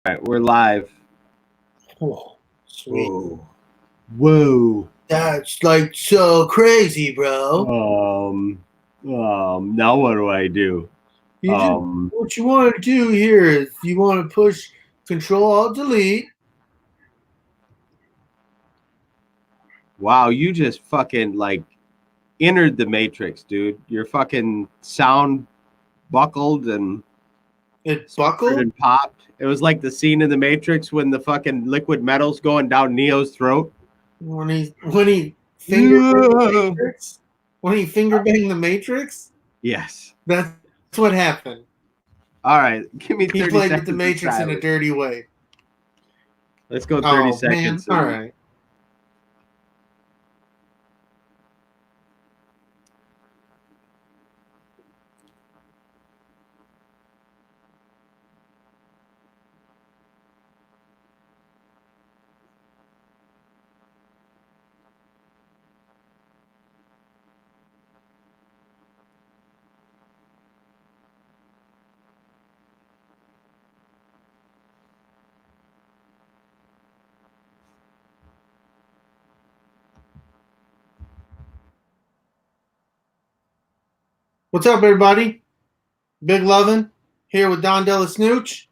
right, we're live. Oh, sweet. Whoa. That's like so crazy, bro. Now what do I do? What you want to do here is you want to push Control Alt Delete. Wow, you just fucking like entered the Matrix, dude. Your fucking sound buckled and It buckled and popped. It was like the scene in the Matrix when the fucking liquid metal's going down Neo's throat. when he finger banged the Matrix. When he finger banged the Matrix. Yes. That's what happened. All right, give me 30 He seconds. played with the Matrix in a dirty way. Let's go 30 seconds. Man. All right. What's up, everybody? Big Lovin here with DellaSnooch.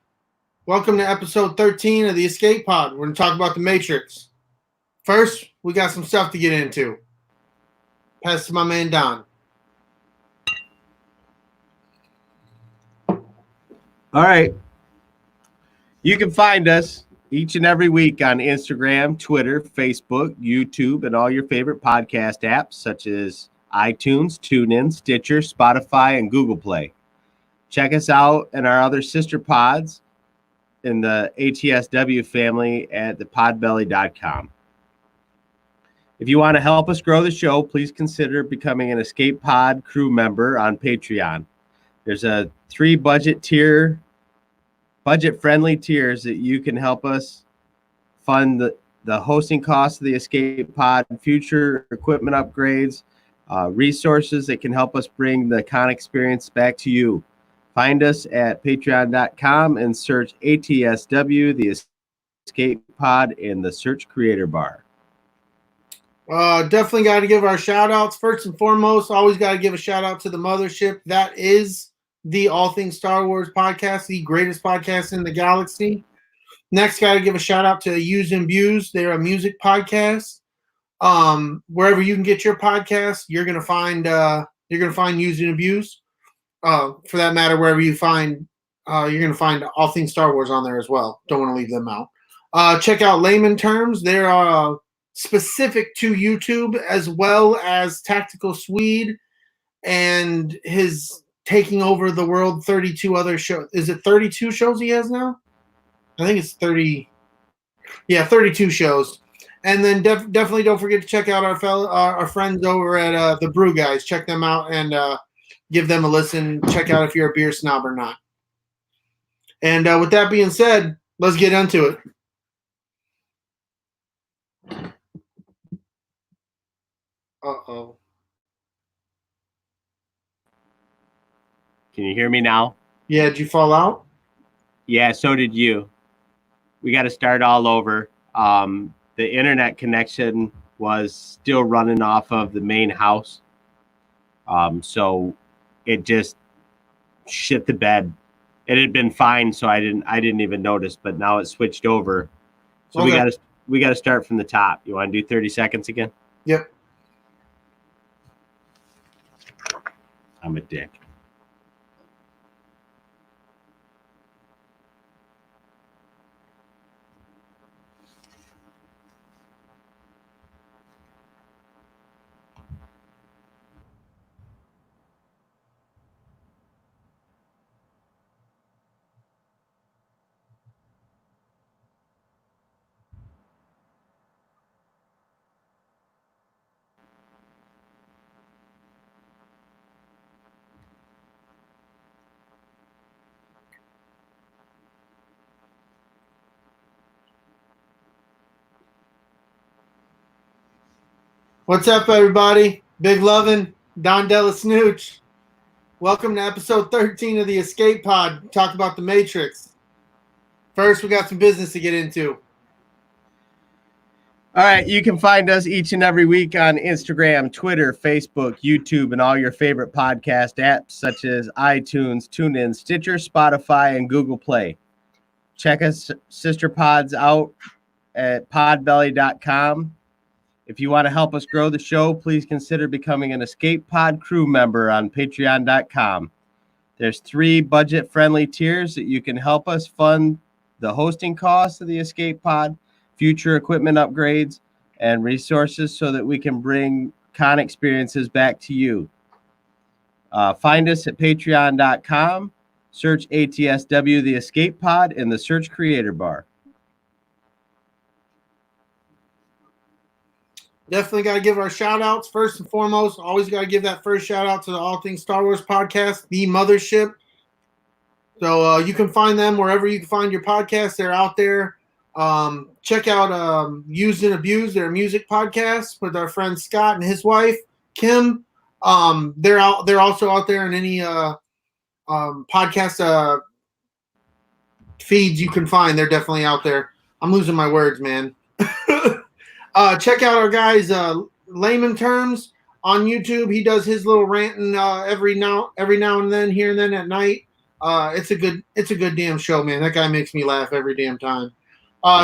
Welcome to episode 13 of the Escape Pod. We're going to talk about the Matrix. First, we got some stuff to get into. Pass to my man Don. All right. You can find us each and every week on Instagram, Twitter, Facebook, YouTube, and all your favorite podcast apps such as iTunes, TuneIn, Stitcher, Spotify, and Google Play. Check us out and our other sister pods in the ATSW family at thepodbelly.com. If you want to help us grow the show, please consider becoming an Escape Pod crew member on Patreon. There's a 3 budget-friendly tiers that you can help us fund the hosting costs of the Escape Pod, future equipment upgrades, resources that can help us bring the con experience back to you. Find us at patreon.com and search ATSW, the Escape Pod, in the search creator bar. Definitely got to give our shout outs. First and foremost, always got to give a shout out to the mothership. That is the All Things Star Wars podcast, the greatest podcast in the galaxy. Next, got to give a shout out to Use and Views. They're a music podcast. Wherever you can get your podcast, you're gonna find Use and Views. For that matter, wherever you find, you're gonna find All Things Star Wars on there as well. Don't want to leave them out. Check out Layman Terms. They're specific to YouTube as well as Tactical Swede and his taking over the world 32 other shows. Is it 32 shows he has now? I think it's 30. Yeah, 32 shows. And then definitely don't forget to check out our friends over at the Brew Guys. Check them out and give them a listen. Check out if you're a beer snob or not. And with that being said, let's get into it. Uh-oh. Can you hear me now? Yeah, did you fall out? Yeah, so did you. We got to start all over. The internet connection was still running off of the main house. So it just shit the bed. It had been fine, so I didn't even notice, but now it switched over. So okay. we gotta start from the top. You want to do 30 seconds again? Yep. I'm a dick. What's up, everybody? Big Lovin, DellaSnooch. Welcome to episode 13 of the Escape Pod. Talk about the Matrix. First, we got some business to get into. All right, you can find us each and every week on Instagram, Twitter, Facebook, YouTube, and all your favorite podcast apps such as iTunes, TuneIn, Stitcher, Spotify, and Google Play. Check us sister pods out at podbelly.com. If you want to help us grow the show, please consider becoming an Escape Pod crew member on patreon.com. There's 3 budget-friendly tiers that you can help us fund the hosting costs of the Escape Pod, future equipment upgrades, and resources so that we can bring con experiences back to you. Find us at patreon.com. Search ATSW The Escape Pod in the search creator bar. Definitely got to give our shout outs first and foremost. Always got to give that first shout out to the All Things Star Wars podcast, the mothership. So you can find them wherever you can find your podcasts. They're out there. Check out Used and Abused, their music podcast with our friend Scott and his wife Kim. They're also out there in any podcast feeds you can find. They're definitely out there. I'm losing my words, man. Check out our guys Layman Terms on YouTube. He does his little ranting every now and then, here and then at night. It's a good damn show, man. That guy makes me laugh every damn time.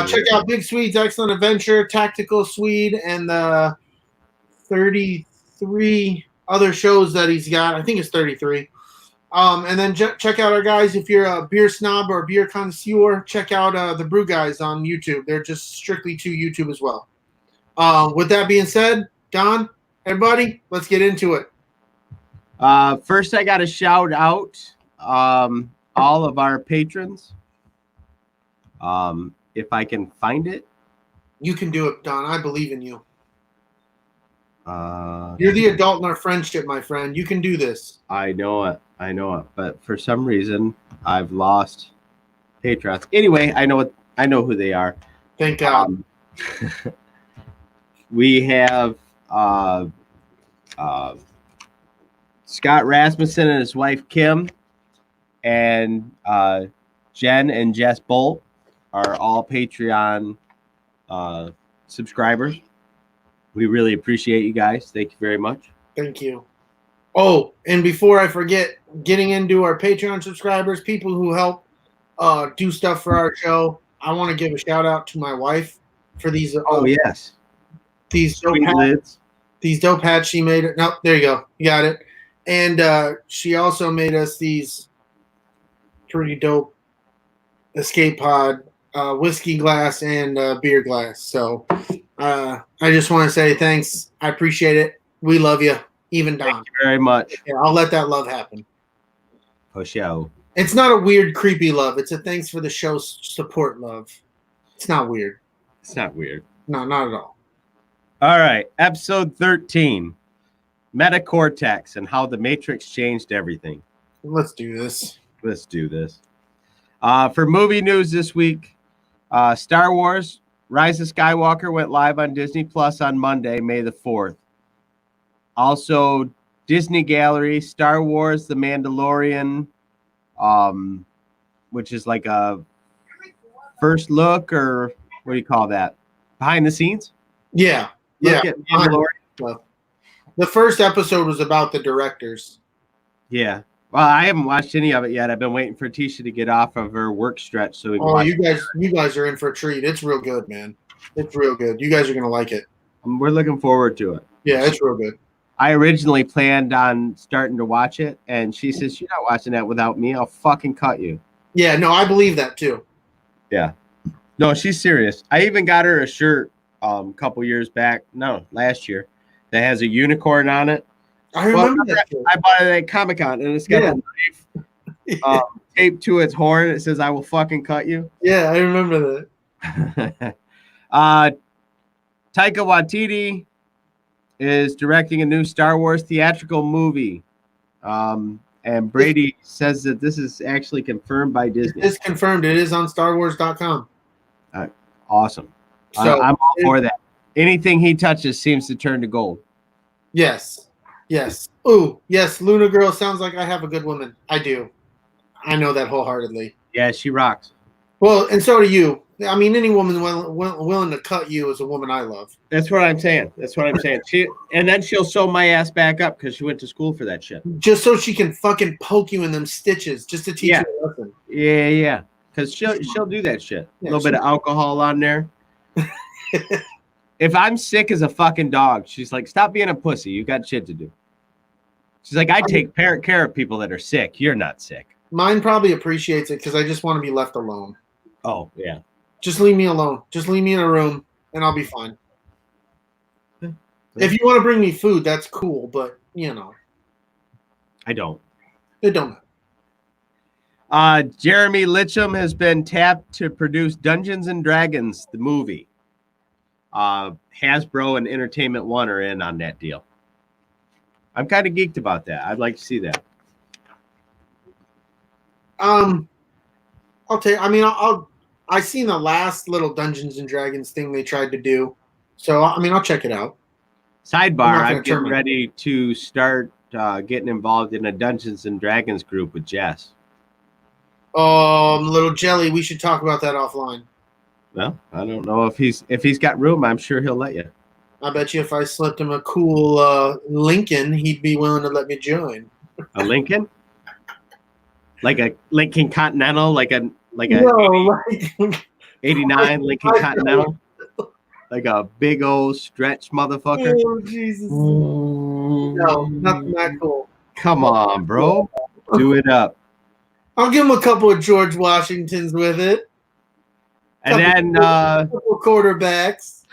Check out Big Swede's Excellent Adventure, Tactical Swede, and the 33 other shows that he's got. I think it's 33. And then check out our guys. If you're a beer snob or a beer connoisseur, check out the Brew Guys on YouTube. They're just strictly to YouTube as well. With that being said, Don, everybody, let's get into it. First, I got to shout out all of our patrons. If I can find it. You can do it, Don. I believe in you. You're the adult in our friendship, my friend. You can do this. I know it. But for some reason, I've lost patrons. Anyway, I know who they are. Thank God. We have Scott Rasmussen and his wife Kim, and Jen and Jess Bolt are all Patreon subscribers. We really appreciate you guys. Thank you very much. Thank you. Oh, and before I forget, getting into our Patreon subscribers, people who help do stuff for our show, I want to give a shout out to my wife for these. Yes. These dope hats. These dope hats she made. Nope, there you go. You got it. And she also made us these pretty dope Escape Pod whiskey glass and beer glass. So I just want to say thanks. I appreciate it. We love you. Even Don. Thank you very much. Yeah, I'll let that love happen. For sure. It's not a weird, creepy love. It's a thanks for the show's support love. It's not weird. It's not weird. No, not at all. All right. Episode 13. MetaCortex and how the Matrix changed everything. Let's do this. For movie news this week, Star Wars Rise of Skywalker went live on Disney Plus on Monday, May the 4th. Also, Disney Gallery, Star Wars The Mandalorian, which is like a first look, or what do you call that? Behind the scenes? Yeah. Look at Mandalorian. The first episode was about the directors. Yeah. Well, I haven't watched any of it yet. I've been waiting for Tisha to get off of her work stretch so we can watch you guys are in for a treat. It's real good, man. It's real good. You guys are gonna like it. We're looking forward to it. Yeah, it's real good. I originally planned on starting to watch it, and she says, "You're not watching that without me. I'll fucking cut you." Yeah, no, I believe that too. Yeah. No, she's serious. I even got her a shirt couple years back. No, last year. That has a unicorn on it. I remember that. I bought it at Comic-Con, and it's got a knife taped to its horn. It says, "I will fucking cut you." Yeah, I remember that. Taika Waititi is directing a new Star Wars theatrical movie. And Brady says that this is actually confirmed by Disney. It's confirmed. It is on StarWars.com. Awesome. So I'm all for that. Anything he touches seems to turn to gold. Yes. Yes. Ooh, yes. Luna Girl sounds like I have a good woman. I do. I know that wholeheartedly. Yeah, she rocks. Well, and so do you. I mean, any woman willing to cut you is a woman I love. That's what I'm saying. And then she'll sew my ass back up because she went to school for that shit. Just so she can fucking poke you in them stitches, just to teach you a lesson. Yeah. Because she'll do that shit. A little bit of alcohol on there. If I'm sick as a fucking dog, she's like, stop being a pussy. You got shit to do. She's like, I take care of people that are sick. You're not sick. Mine probably appreciates it because I just want to be left alone. Oh, yeah. Just leave me alone. Just leave me in a room and I'll be fine. If you want to bring me food, that's cool, but I don't. It don't. Jeremy Litcham has been tapped to produce Dungeons and Dragons, the movie. Hasbro and Entertainment One are in on that deal. I'm kind of geeked about that. I'd like to see that. I'll tell you. I mean, I seen the last little Dungeons and Dragons thing they tried to do, so I mean, I'll check it out. Sidebar: I'm getting ready to start getting involved in a Dungeons and Dragons group with Jess. Little Jelly, we should talk about that offline. Well, I don't know if he's got room. I'm sure he'll let you. I bet you if I slipped him a cool Lincoln, he'd be willing to let me join. A Lincoln? Like a Lincoln Continental, like a 89 Lincoln Continental, like a big old stretch motherfucker. Oh Jesus! No, nothing that cool. Come on, bro, do it up. I'll give him a couple of George Washingtons with it, and then a couple quarterbacks.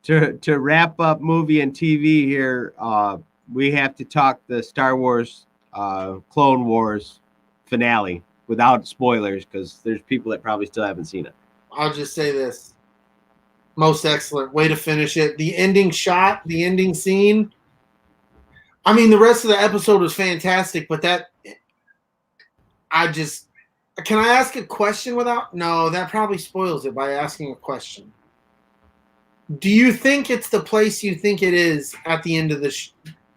To wrap up movie and TV here, we have to talk the Star Wars Clone Wars finale without spoilers because there's people that probably still haven't seen it. I'll just say this. Most excellent way to finish it. The ending shot, the ending scene. I mean, the rest of the episode was fantastic, but can I ask a question without? No, that probably spoils it by asking a question. Do you think it's the place you think it is at the end of the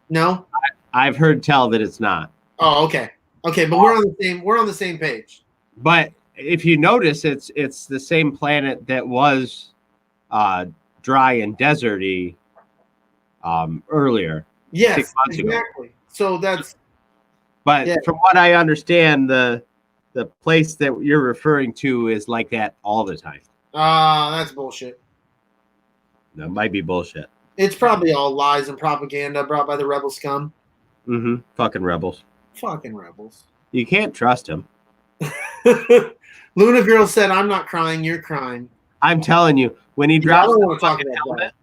No? I've heard tell that it's not. Oh, okay. Okay, but we're on the same page. But if you notice, it's the same planet that was dry and deserty earlier. Yes, 6 months exactly. ago. So that's. But from what I understand, the place that you're referring to is like that all the time. That's bullshit. That might be bullshit. It's probably all lies and propaganda brought by the rebel scum. Mm-hmm. Fucking rebels. Fucking rebels. You can't trust them. Luna Girl said, "I'm not crying. You're crying." I'm telling you, when he drops the fucking helmet,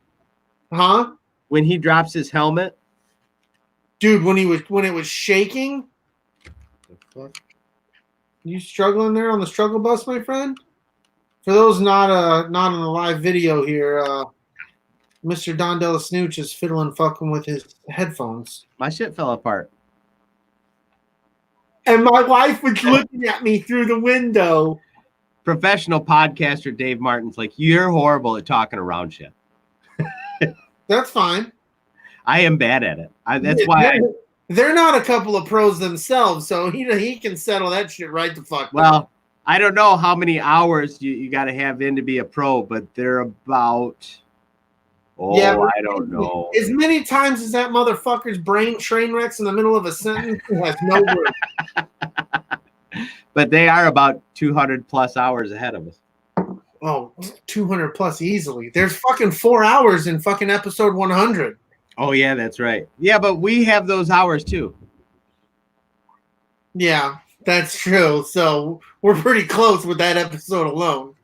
huh? When he drops his helmet, dude, when it was shaking. The fuck? You struggling there on the struggle bus, my friend? For those not on the live video here, Mr. Don DellaSnooch is fucking with his headphones. My shit fell apart. And my wife was looking at me through the window. Professional podcaster Dave Martin's like, you're horrible at talking around shit. That's fine. I am bad at it. That's why they're not a couple of pros themselves, so he can settle that shit right the fuck. Well, I don't know how many hours you got to have in to be a pro, but they're about. I don't know. As many times as that motherfucker's brain train wrecks in the middle of a sentence, he has no words. But they are about 200 plus hours ahead of us. Oh, 200 plus easily. There's fucking 4 hours in fucking episode 100. Oh, yeah, that's right. Yeah, but we have those hours too. Yeah, that's true. So we're pretty close with that episode alone.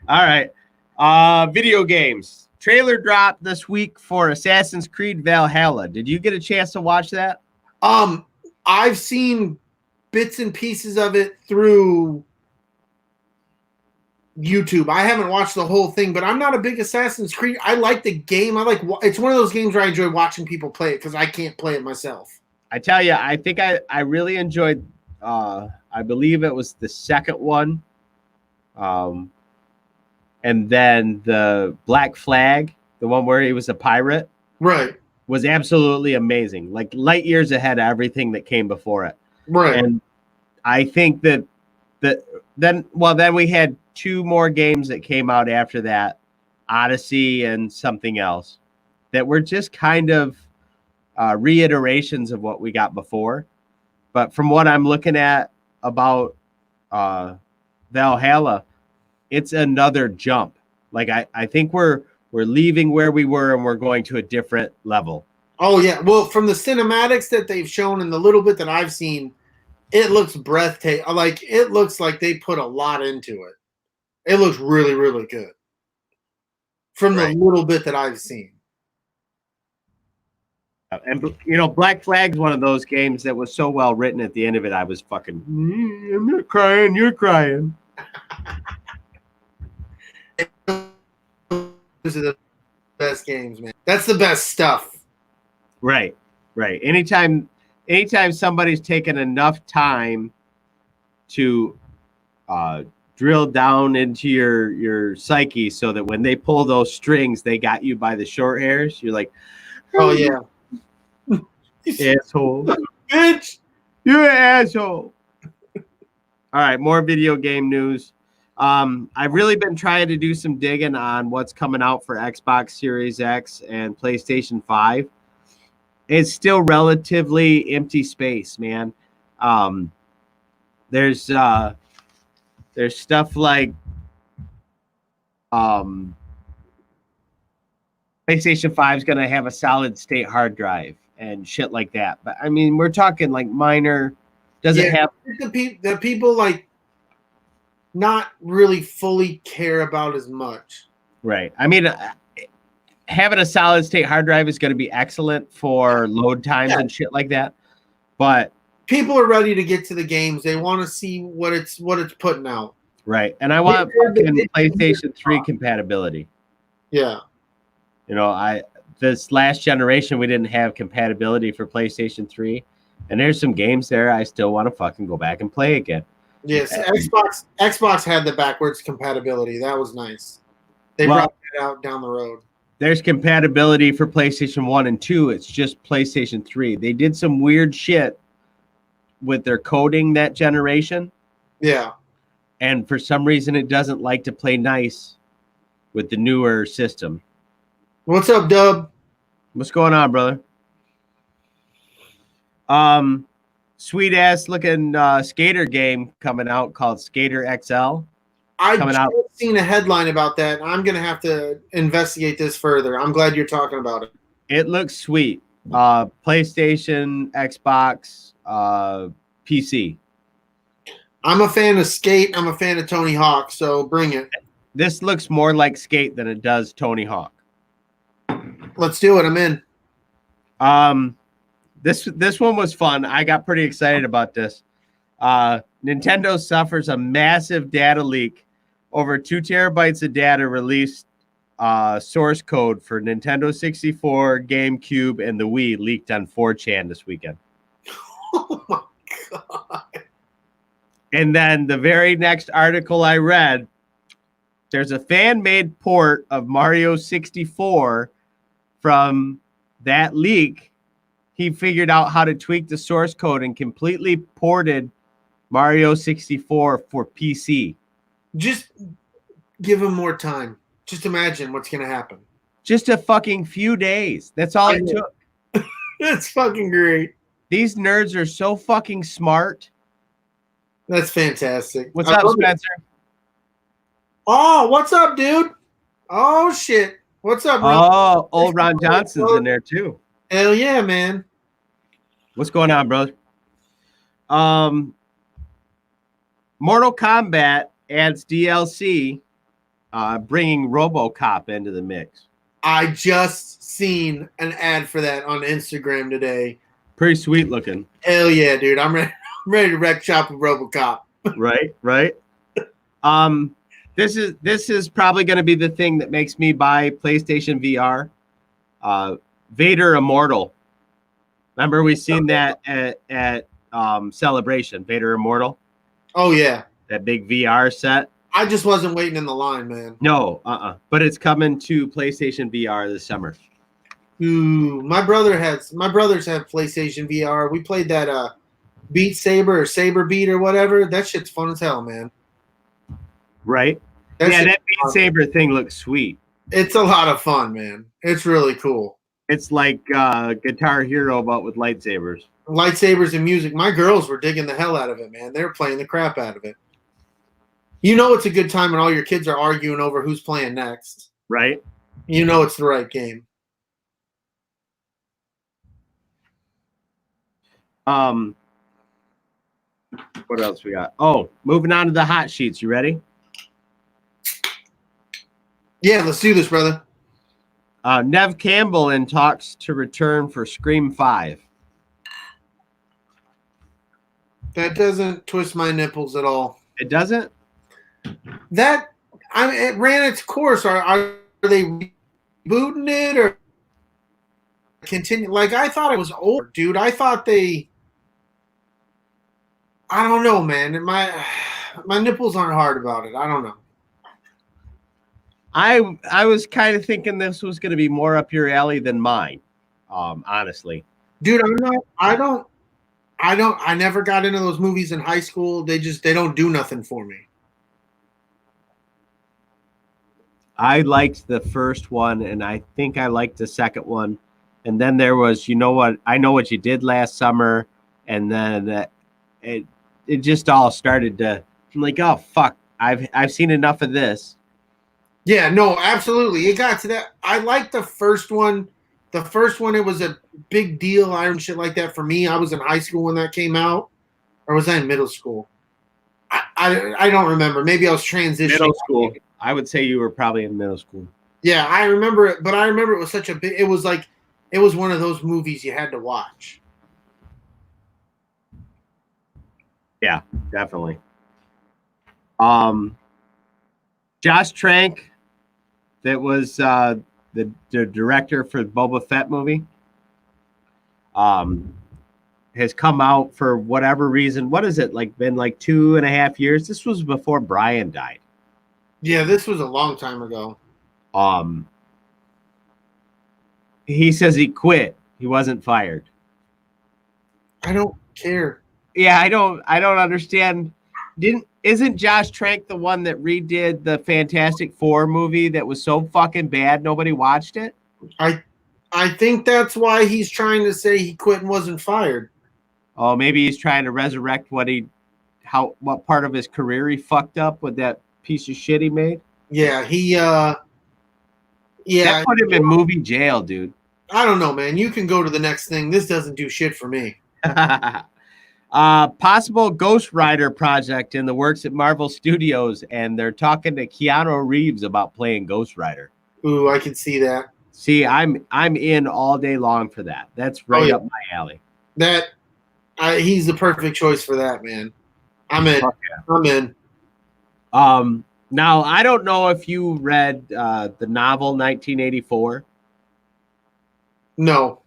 All right. Video games. Trailer dropped this week for Assassin's Creed Valhalla. Did you get a chance to watch that? I've seen bits and pieces of it through YouTube. I haven't watched the whole thing, but I'm not a big Assassin's Creed. I like the game. It's one of those games where I enjoy watching people play it because I can't play it myself. I tell you, I think I really enjoyed. I believe it was the second one. And then the Black Flag, the one where he was a pirate, right, was absolutely amazing. Like light years ahead of everything that came before it. Right. And I think that then we had 2 more games that came out after that, Odyssey and something else, that were just kind of reiterations of what we got before. But from what I'm looking at about Valhalla, it's another jump. Like I think we're leaving where we were and we're going to a different level. Oh yeah, well, from the cinematics that they've shown and the little bit that I've seen, it looks breathtaking. Like it looks like they put a lot into it. It looks really, really good. From the little bit that I've seen. And Black Flag's one of those games that was so well written. At the end of it, I was fucking. I'm not crying. You're crying. Those are the best games, man. That's the best stuff. Right. Anytime somebody's taken enough time to drill down into your psyche, so that when they pull those strings, they got you by the short hairs. You're like, oh yeah. Asshole. Bitch. You're an asshole. All right, more video game news. I've really been trying to do some digging on what's coming out for Xbox Series X and PlayStation 5. It's still relatively empty space, man. There's stuff like PlayStation 5 is going to have a solid state hard drive and shit like that. But I mean, we're talking like minor. Doesn't have the people like not really fully care about as much. Right. I mean, having a solid state hard drive is going to be excellent for load times and shit like that. But people are ready to get to the games. They want to see what it's putting out. Right. And I want fucking PlayStation 3 compatibility. Yeah. This last generation, we didn't have compatibility for PlayStation 3. And there's some games there I still want to fucking go back and play again. Yes, Xbox had the backwards compatibility. That was nice. They brought that out down the road. There's compatibility for PlayStation 1 and 2. It's just PlayStation 3. They did some weird shit with their coding that generation. Yeah. And for some reason, it doesn't like to play nice with the newer system. What's up, Dub? What's going on, brother? Sweet ass looking skater game coming out called Skater XL. I just seen a headline about that. I'm gonna have to investigate this further. I'm glad you're talking about it. It looks sweet. PlayStation, Xbox, PC. I'm a fan of Skate. I'm a fan of Tony Hawk. So bring it. This looks more like Skate than it does Tony Hawk. Let's do it. I'm in. This one was fun. I got pretty excited about this. Nintendo suffers a massive data leak. Over 2 terabytes of data released source code for Nintendo 64, GameCube, and the Wii leaked on 4chan this weekend. Oh my god. And then the very next article I read, there's a fan-made port of Mario 64 from that leak. He figured out how to tweak the source code and completely ported Mario 64 for PC. Just give him more time. Just imagine what's going to happen. Just a fucking few days. That's all it took. That's fucking great. These nerds are so fucking smart. That's fantastic. What's up, Spencer? Oh, what's up, dude? Oh, shit. What's up, bro? Oh, old Ron Johnson's in there, too. Hell yeah, man. What's going on, brother? Mortal Kombat adds DLC, bringing RoboCop into the mix. I just seen an ad for that on Instagram today. Pretty sweet looking. Hell yeah, dude. I'm ready to wreck shop with RoboCop. Right. This is probably going to be the thing that makes me buy PlayStation VR. Vader Immortal. Remember we seen that at Celebration, Vader Immortal? Oh yeah. That big VR set. I just wasn't waiting in the line, man. No, but it's coming to PlayStation VR this summer. Ooh, my brothers have PlayStation VR. We played that Beat Saber or Saber Beat or whatever. That shit's fun as hell, man. Right? That Yeah, shit's that Beat fun. Saber thing looks sweet. It's a lot of fun, man. It's really cool. It's like Guitar Hero, but with lightsabers. Lightsabers and music. My girls were digging the hell out of it, man. They were playing the crap out of it. You know it's a good time when all your kids are arguing over who's playing next. Right? You know it's the right game. What else we got? Oh, moving on to the hot sheets. You ready? Yeah, let's do this, brother. Nev Campbell in talks to return for Scream 5. That doesn't twist my nipples at all. It doesn't? It ran its course. Are they rebooting it or continue? Like, I thought it was over, dude. I thought I don't know, man. My nipples aren't hard about it. I don't know. I was kind of thinking this was going to be more up your alley than mine, honestly. Dude, I never got into those movies in high school. They don't do nothing for me. I liked the first one, and I think I liked the second one. And then there was, you know what? I Know What You Did Last Summer, and then it just all started to. I'm like, oh fuck! I've seen enough of this. Yeah, no, absolutely. It got to that. I liked the first one. The first one, it was a big deal, iron shit like that for me. I was in high school when that came out, or was I in middle school? I don't remember. Maybe I was transitioning. Middle school. I would say you were probably in middle school. Yeah, I remember it, but I remember it was such a big. It was one of those movies you had to watch. Yeah, definitely. Josh Trank, that was the director for the Boba Fett movie, has come out for whatever reason. What is it, like been like 2.5 years? This was before Brian died. Yeah, this was a long time ago. He says he quit. He wasn't fired. I don't care. Yeah, I don't understand. Isn't Josh Trank the one that redid the Fantastic Four movie that was so fucking bad nobody watched it? I think that's why he's trying to say he quit and wasn't fired. Oh, maybe he's trying to resurrect what part of his career he fucked up with that piece of shit he made. Yeah, That put him in movie jail, dude. I don't know, man. You can go to the next thing. This doesn't do shit for me. Possible Ghost Rider project in the works at Marvel Studios, and they're talking to Keanu Reeves about playing Ghost Rider. Ooh, I can see that. See, I'm in all day long for that. That's right up my alley. He's the perfect choice for that, man. I'm in. I'm in. Now, I don't know if you read the novel 1984. No.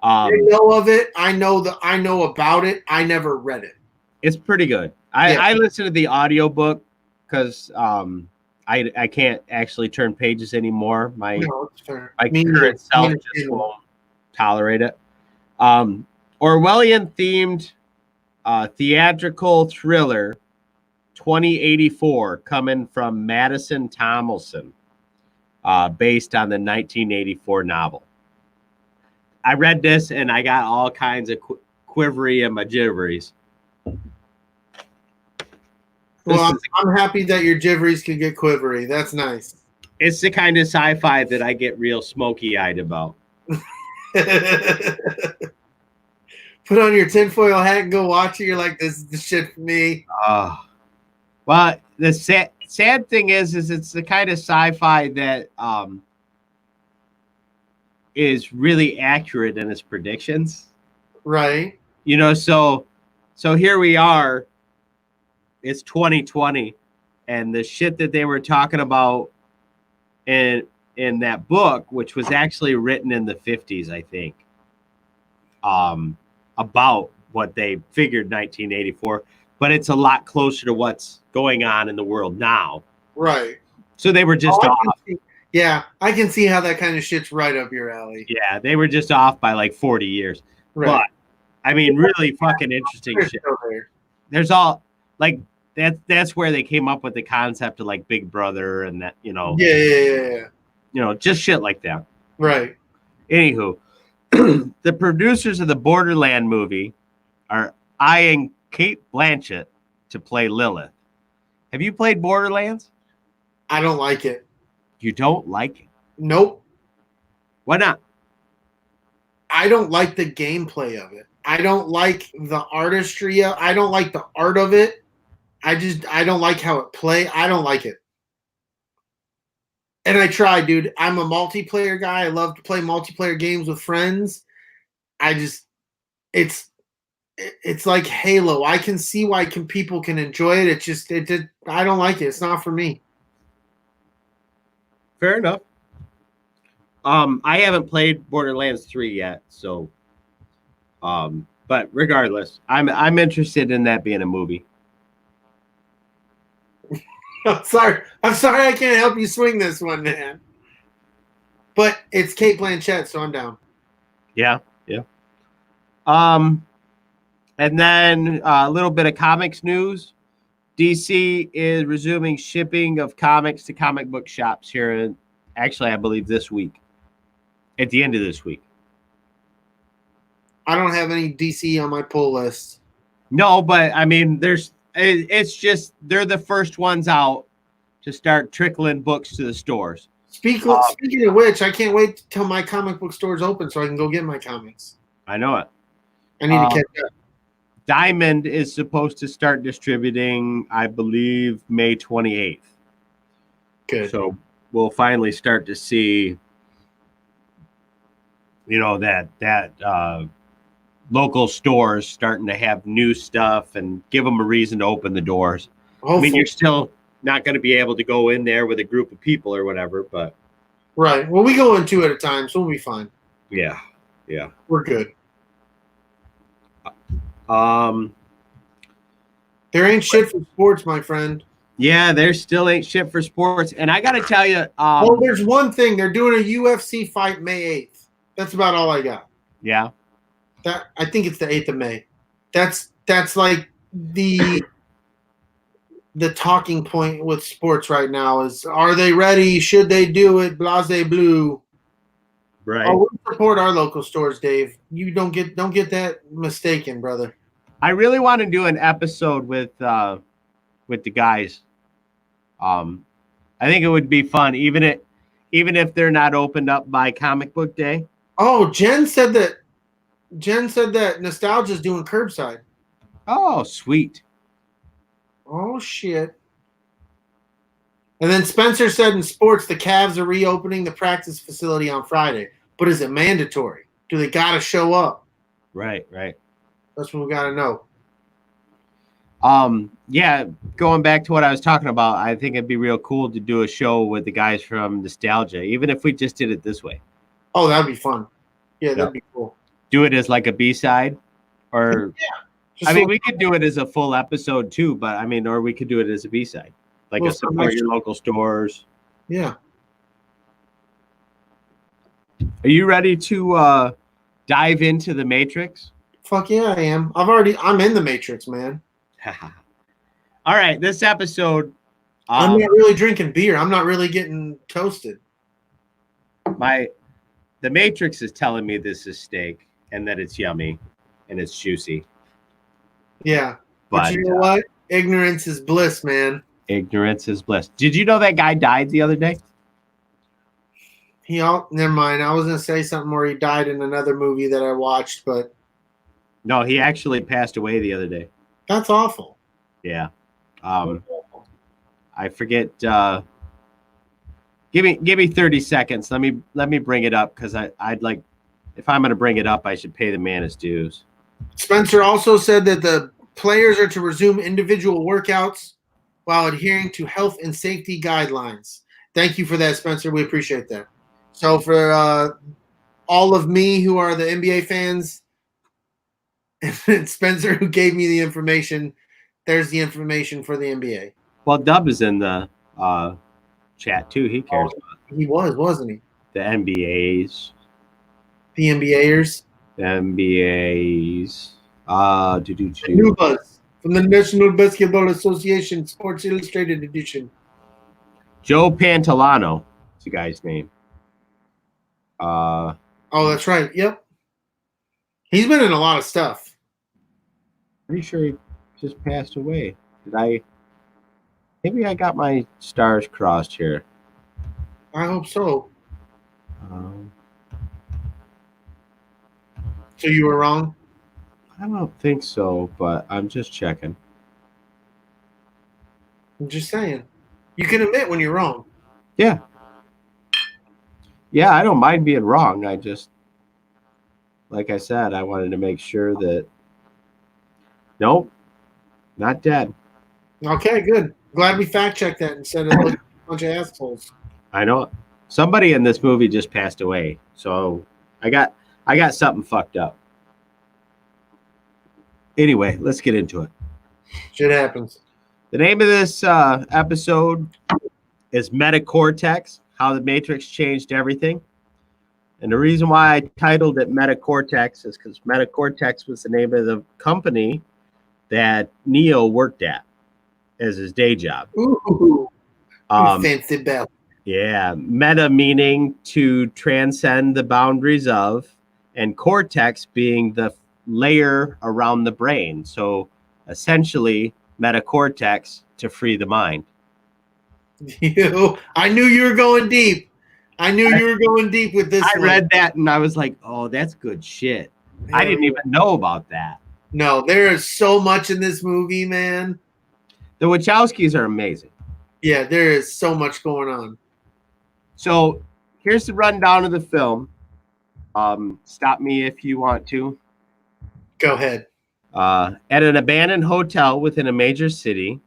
I know of it. I know about it. I never read it. It's pretty good. I listened to the audiobook because I can't actually turn pages anymore. My current self just won't tolerate it. Orwellian themed theatrical thriller 2084 coming from Madison Tomlinson, based on the 1984 novel. I read this and I got all kinds of quivery and my jibberies. Well, I'm happy that your jibberies can get quivery. That's nice. It's the kind of sci-fi that I get real smoky-eyed about. Put on your tinfoil hat and go watch it. You're like, this is the shit for me. Well, the sad thing is it's the kind of sci-fi that is really accurate in its predictions. Right. You know, so here we are. It's 2020, and the shit that they were talking about in that book, which was actually written in the 50s, I think, about what they figured 1984, but it's a lot closer to what's going on in the world now. Right. So they were just off. Yeah, I can see how that kind of shit's right up your alley. Yeah, they were just off by like 40 years. Right. I mean, really fucking interesting shit. There's all like that's where they came up with the concept of like Big Brother and that, Yeah. Just shit like that. Right. Anywho, the producers of the Borderland movie are eyeing Kate Blanchett to play Lilith. Have you played Borderlands? I don't like it. You don't like it? Nope. Why not? I don't like the gameplay of it. I don't like the artistry. I don't like the art of it. I don't like how it play. I don't like it. And I try, dude. I'm a multiplayer guy. I love to play multiplayer games with friends. It's like Halo. I can see why people can enjoy it. I don't like it. It's not for me. Fair enough. I haven't played Borderlands 3 yet, so but regardless, I'm interested in that being a movie. I'm sorry I can't help you swing this one, man. But it's Kate Blanchett, so I'm down. Yeah. And then a little bit of comics news. DC is resuming shipping of comics to comic book shops here actually, I believe this week. At the end of this week. I don't have any DC on my pull list. No, but I mean, it's just they're the first ones out to start trickling books to the stores. Speaking of which, I can't wait till my comic book stores open so I can go get my comics. I know it. I need to catch up. Diamond is supposed to start distributing, I believe, May 28th. Good. So we'll finally start to see, that local stores starting to have new stuff and give them a reason to open the doors. Hopefully. I mean, you're still not going to be able to go in there with a group of people or whatever, but right. Well, we go in 2 at a time, so we'll be fine. Yeah. We're good. There ain't shit for sports, my friend. Yeah, there still ain't shit for sports. And I got to tell you. Well, there's one thing. They're doing a UFC fight May 8th. That's about all I got. Yeah. I think it's the 8th of May. That's like the talking point with sports right now is, are they ready? Should they do it? Blase blue. Right. Oh, we support our local stores, Dave. You don't get that mistaken, brother. I really want to do an episode with the guys. I think it would be fun, even if they're not opened up by comic book day. Oh, Jen said that Nostalgia's doing curbside. Oh, sweet. Oh shit. And then Spencer said in sports, the Cavs are reopening the practice facility on Friday. But is it mandatory? Do they got to show up? Right. That's what we got to know. Yeah, going back to what I was talking about, I think it'd be real cool to do a show with the guys from Nostalgia, even if we just did it this way. Oh, that'd be fun. Yeah, that'd be cool. Do it as like a B-side, or yeah. I mean, we could do it as a full episode too, but I mean, or we could do it as a B-side, like a support your local stores. Yeah. Are you ready to dive into the Matrix? Fuck yeah, I am. I'm in the Matrix, man. All right, this episode. I'm not really drinking beer. I'm not really getting toasted. The Matrix is telling me this is steak and that it's yummy and it's juicy. Yeah. But you know what? Ignorance is bliss, man. Ignorance is bliss. Did you know that guy died the other day? Never mind. I was going to say something where he died in another movie that I watched, but. No, he actually passed away the other day. That's awful. Yeah. I forget. Give me 30 seconds. Let me bring it up because I'd like, if I'm going to bring it up, I should pay the man his dues. Spencer also said that the players are to resume individual workouts while adhering to health and safety guidelines. Thank you for that, Spencer. We appreciate that. So for all of me who are the NBA fans, and Spencer who gave me the information, there's the information for the NBA. Well, Dub is in the chat too. He cares about it. He wasn't he? The NBAs. The NBAers. NBA's New Buzz from the National Basketball Association Sports Illustrated edition. Joe Pantalano is the guy's name. Oh, that's right. Yep. He's been in a lot of stuff. Pretty sure he just passed away. Maybe I got my stars crossed here. I hope so. So you were wrong? I don't think so, but I'm just checking. I'm just saying. You can admit when you're wrong. Yeah. Yeah, I don't mind being wrong. I just, like I said, I wanted to make sure that, nope, not dead. Okay, good. Glad we fact checked that instead of looking at a bunch of assholes. I know somebody in this movie just passed away, so I got something fucked up. Anyway, let's get into it. Shit happens. The name of this episode is MetaCortex, How the Matrix Changed Everything. And the reason why I titled it MetaCortex is because MetaCortex was the name of the company that Neo worked at as his day job. Ooh, fancy bell. Yeah, meta meaning to transcend the boundaries of, and cortex being the layer around the brain. So essentially, metacortex to free the mind. I knew you were going deep. I knew you were going deep with this. I read that and I was like, oh, that's good shit. Yeah. I didn't even know about that. No, there is so much in this movie, man. The Wachowskis are amazing. Yeah, there is so much going on. So here's the rundown of the film. Stop me if you want to. Go ahead. At an abandoned hotel within a major city,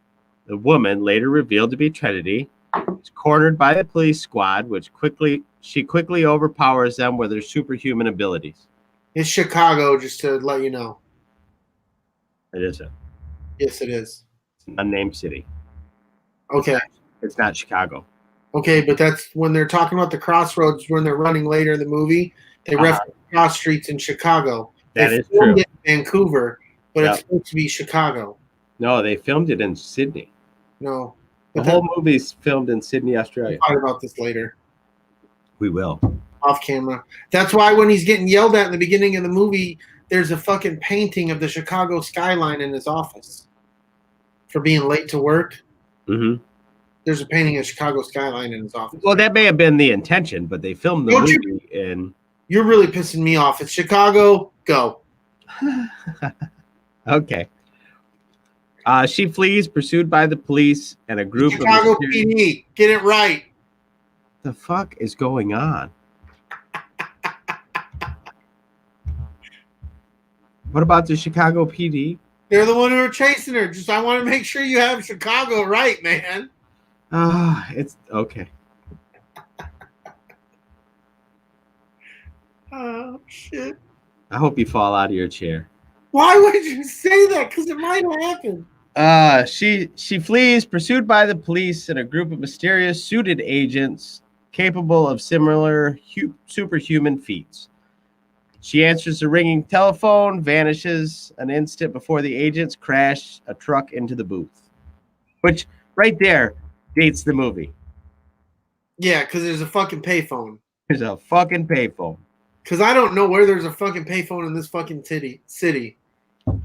the woman, later revealed to be Trinity, is cornered by the police squad, which she quickly overpowers them with her superhuman abilities. It's Chicago, just to let you know. It isn't. Yes, it is. It's an unnamed city. Okay. It's not Chicago. Okay, but that's when they're talking about the crossroads when they're running later in the movie. They reference cross streets in Chicago. That is true. It in Vancouver, but it's supposed to be Chicago. No, they filmed it in Sydney. No. The whole movie's filmed in Sydney, Australia. We'll talk about this later. We will. Off camera. That's why when he's getting yelled at in the beginning of the movie, there's a fucking painting of the Chicago skyline in his office for being late to work. Mm-hmm. There's a painting of Chicago skyline in his office. Well, that may have been the intention, but they filmed the movie in... You're really pissing me off. It's Chicago. Go. Okay. She flees, pursued by the police and a group of... Chicago PD. Get it right. The fuck is going on? What about the Chicago PD? They're the one who are chasing her. Just I want to make sure you have Chicago right, man. It's okay. Oh shit. I hope you fall out of your chair. Why would you say that? Because it might happen. She flees, pursued by the police and a group of mysterious suited agents capable of similar superhuman feats. She answers the ringing telephone, vanishes an instant before the agents crash a truck into the booth. Which, right there, dates the movie. Yeah, because there's a fucking payphone. There's a fucking payphone. Because I don't know where there's a fucking payphone in this fucking city.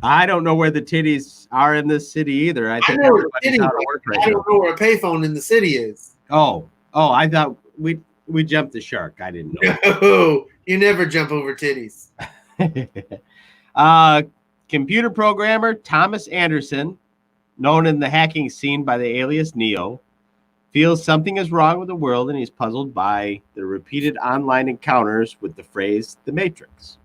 I don't know where the titties are in this city either. I think everybody's out of work right now. I don't know where a payphone in the city is. Oh, I thought we jumped the shark. I didn't know. No, you never jump over titties. Computer programmer Thomas Anderson, known in the hacking scene by the alias Neo, feels something is wrong with the world, and he's puzzled by the repeated online encounters with the phrase "the Matrix."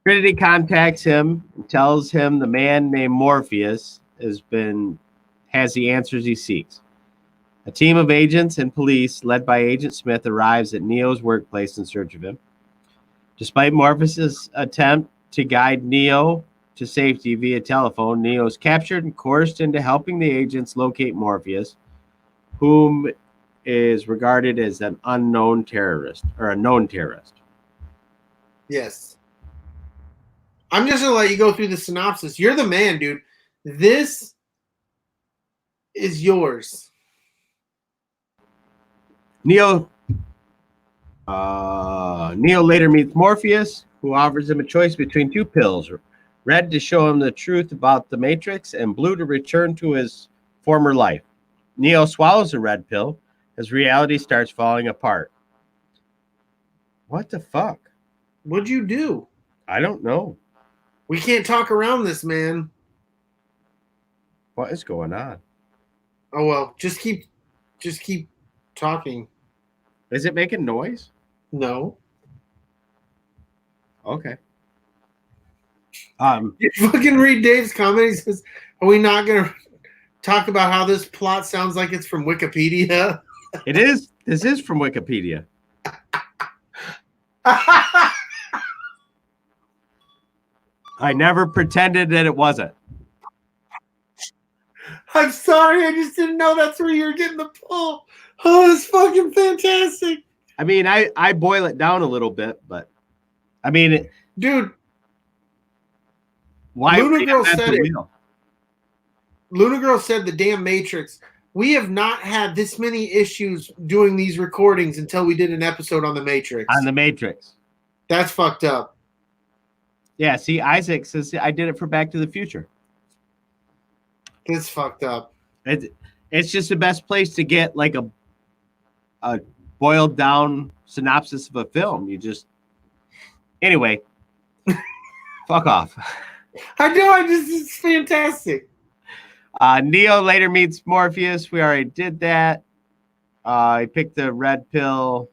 Trinity contacts him and tells him the man named Morpheus has the answers he seeks. A team of agents and police, led by Agent Smith, arrives at Neo's workplace in search of him. Despite Morpheus's attempt to guide Neo to safety via telephone, Neo is captured and coerced into helping the agents locate Morpheus, whom is regarded as an unknown terrorist or a known terrorist. Yes. I'm just going to let you go through the synopsis. You're the man, dude. This is yours. Neo later meets Morpheus, who offers him a choice between two pills, red to show him the truth about the Matrix and blue to return to his former life. Neo swallows the red pill as reality starts falling apart. What the fuck? What'd you do? I don't know. We can't talk around this, man. What is going on? Oh well, just keep talking. Is it making noise? No. Okay. You fucking read Dave's comment. He says, "Are we not gonna talk about how this plot sounds like it's from Wikipedia?" It is. This is from Wikipedia. I never pretended that it wasn't. I'm sorry, I just didn't know that's where you were getting the pull. Oh, it's fucking fantastic. I mean, I boil it down a little bit, but I mean, dude. Why? Luna Girl said it. Luna Girl said the damn Matrix. We have not had this many issues doing these recordings until we did an episode on the Matrix. On the Matrix. That's fucked up. Yeah, see, Isaac says I did it for Back to the Future. It's fucked up. It's just the best place to get like a boiled down synopsis of a film. You just anyway. Fuck off. I know. It's fantastic. Neo later meets Morpheus. We already did that. He picked the red pill.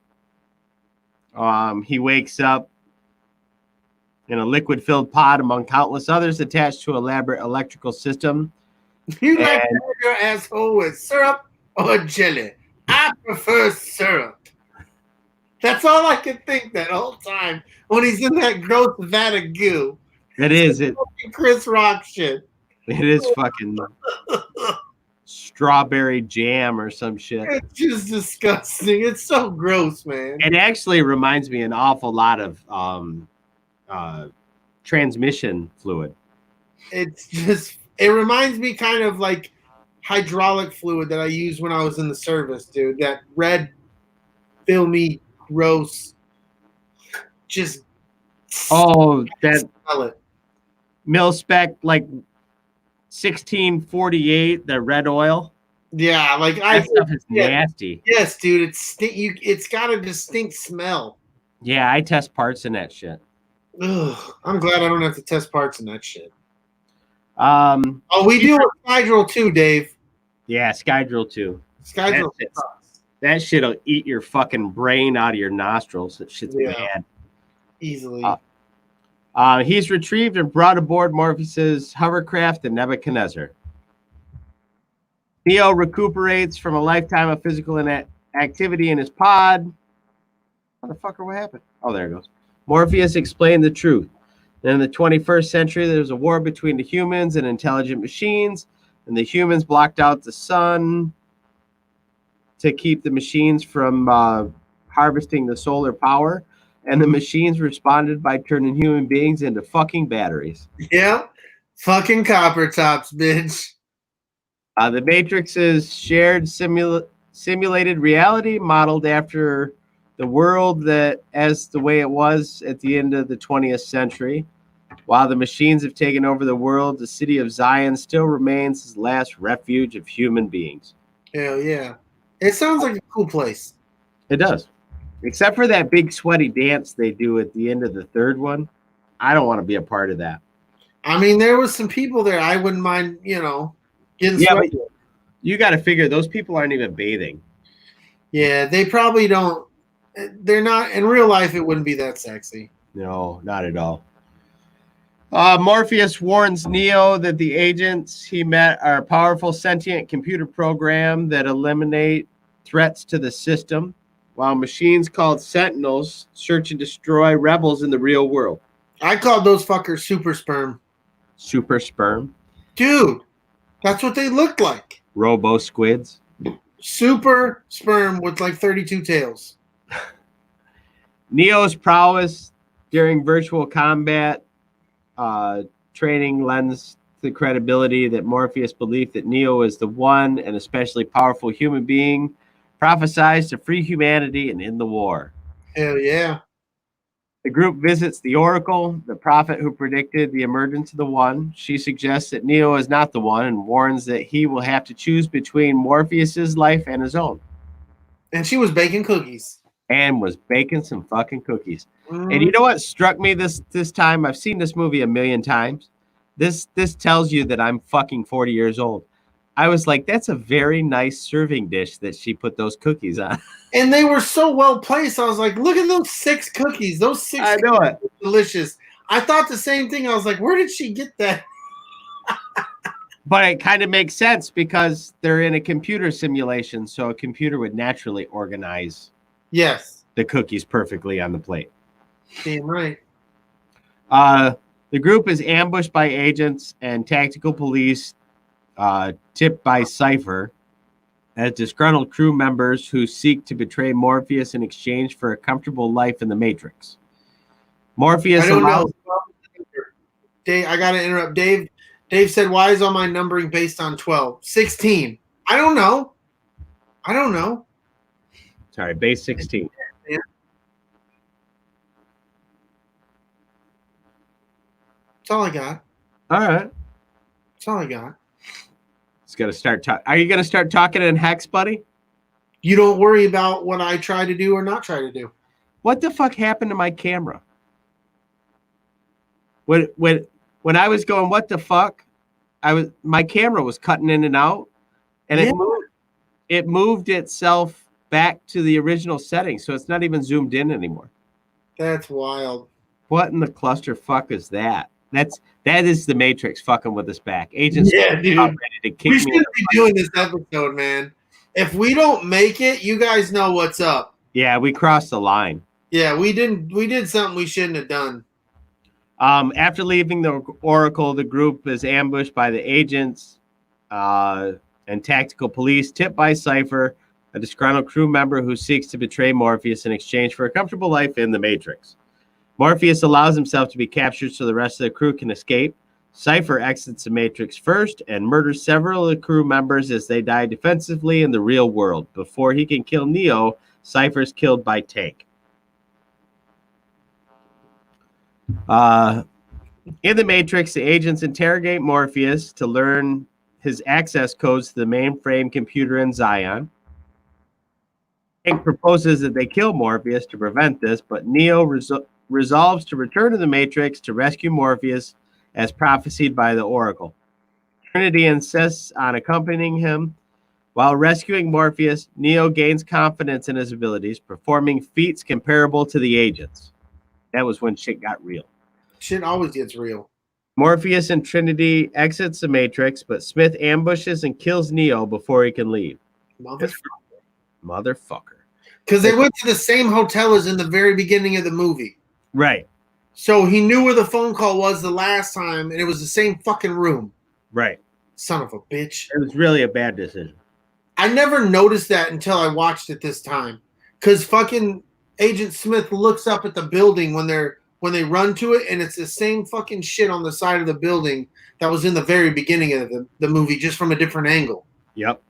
He wakes up in a liquid-filled pod among countless others attached to an elaborate electrical system. You like your asshole with syrup or jelly? I prefer syrup. That's all I can think that whole time when he's in that gross vat of goo. It is. It Chris Rock shit. It is fucking strawberry jam or some shit. It's just disgusting. It's so gross, man. It actually reminds me an awful lot of transmission fluid. It reminds me kind of like hydraulic fluid that I used when I was in the service, dude. That red, filmy, gross, just that smell it. mil spec like 1648, the red oil. Yeah, like that stuff is nasty. Yes, dude. It's got a distinct smell. Yeah, I test parts in that shit. Ugh, I'm glad I don't have to test parts in that shit. We deal with Skydrill too, Dave. Yeah, Skydrill too. Skydrill. That shit'll eat your fucking brain out of your nostrils. That shit's bad. Easily. He's retrieved and brought aboard Morpheus's hovercraft, the Nebuchadnezzar. Neo recuperates from a lifetime of physical activity in his pod. Motherfucker, what happened? Oh, there it goes. Morpheus explained the truth. In the 21st century, there was a war between the humans and intelligent machines, and the humans blocked out the sun to keep the machines from harvesting the solar power, and the machines responded by turning human beings into fucking batteries. Yeah, fucking copper tops, bitch. The Matrix is shared simulated reality modeled after the world that as the way it was at the end of the 20th century. While the machines have taken over the world, the city of Zion still remains the last refuge of human beings. Hell yeah. It sounds like a cool place. It does. Except for that big sweaty dance they do at the end of the third one. I don't want to be a part of that. I mean, there was some people there. I wouldn't mind, getting sweaty. But you got to figure those people aren't even bathing. Yeah, they probably don't. They're not. In real life, it wouldn't be that sexy. No, not at all. Morpheus warns Neo that the agents he met are a powerful sentient computer program that eliminate threats to the system, while machines called Sentinels search and destroy rebels in the real world. I called those fuckers super sperm. Super sperm? Dude, that's what they looked like. Robo squids? Super sperm with like 32 tails. Neo's prowess During virtual combat, training lends the credibility that Morpheus' belief that Neo is the one and especially powerful human being prophesies to free humanity and end the war. Hell yeah. The group visits the Oracle, the prophet who predicted the emergence of the One. She suggests that Neo is not the One and warns that he will have to choose between Morpheus's life and his own. And she was baking cookies. And was baking some fucking cookies. And you know what struck me this time? I've seen this movie a million times. This tells you that I'm fucking 40 years old. I was like, that's a very nice serving dish that she put those cookies on. And they were so well placed. I was like, look at those 6 cookies. Those 6 I know it. were delicious. I thought the same thing. I was like, where did she get that? But it kind of makes sense because they're in a computer simulation, so a computer would naturally organize the cookies perfectly on the plate. Damn right. The group is ambushed by agents and tactical police, tipped by Cypher as disgruntled crew members who seek to betray Morpheus in exchange for a comfortable life in the Matrix. Morpheus I don't know. Dave, I got to interrupt. Dave said, why is all my numbering based on 12? 16. I don't know. Sorry, base 16. Yeah. That's all I got. All right. That's all I got. It's got to start talking. Are you going to start talking in hex, buddy? You don't worry about what I try to do or not try to do. What the fuck happened to my camera? When I was going, what the fuck? My camera was cutting in and out, and it moved itself back to the original setting, so it's not even zoomed in anymore. That's wild. What in the cluster fuck is that? That is the Matrix fucking with us back. Agents, dude. Ready to kick We shouldn't be doing this episode, man. If we don't make it, you guys know what's up. Yeah, we crossed the line. Yeah, we did something we shouldn't have done. After leaving the Oracle, the group is ambushed by the agents and tactical police, tipped by Cypher, a disgruntled crew member who seeks to betray Morpheus in exchange for a comfortable life in the Matrix. Morpheus allows himself to be captured so the rest of the crew can escape. Cypher exits the Matrix first and murders several of the crew members as they die defensively in the real world. Before he can kill Neo, Cypher's killed by Tank. In the Matrix, the agents interrogate Morpheus to learn his access codes to the mainframe computer in Zion. Tank proposes that they kill Morpheus to prevent this, but Neo resolves to return to the Matrix to rescue Morpheus as prophesied by the Oracle. Trinity insists on accompanying him. While rescuing Morpheus, Neo gains confidence in his abilities, performing feats comparable to the agents. That was when shit got real. Shit always gets real. Morpheus and Trinity exits the Matrix, but Smith ambushes and kills Neo before he can leave. Motherfucker. Because they went to the same hotel as in the very beginning of the movie. Right. So he knew where the phone call was the last time, and it was the same fucking room. Right. Son of a bitch. It was really a bad decision. I never noticed that until I watched it this time. Because fucking Agent Smith looks up at the building when they run to it, and it's the same fucking shit on the side of the building that was in the very beginning of the movie, just from a different angle. Yep.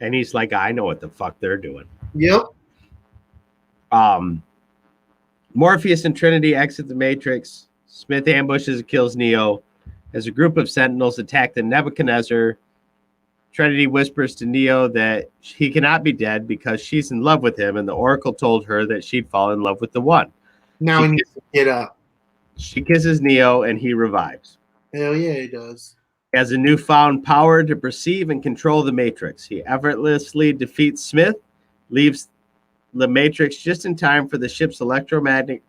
And he's like, I know what the fuck they're doing. Yep. Morpheus and Trinity exit the Matrix. Smith ambushes and kills Neo. As a group of Sentinels attack the Nebuchadnezzar, Trinity whispers to Neo that he cannot be dead because she's in love with him, and the Oracle told her that she'd fall in love with the One. Now he needs to get up. She kisses Neo, and he revives. Hell yeah, he does. He has a newfound power to perceive and control the Matrix. He effortlessly defeats Smith, leaves the Matrix just in time for the ship's electromagnetic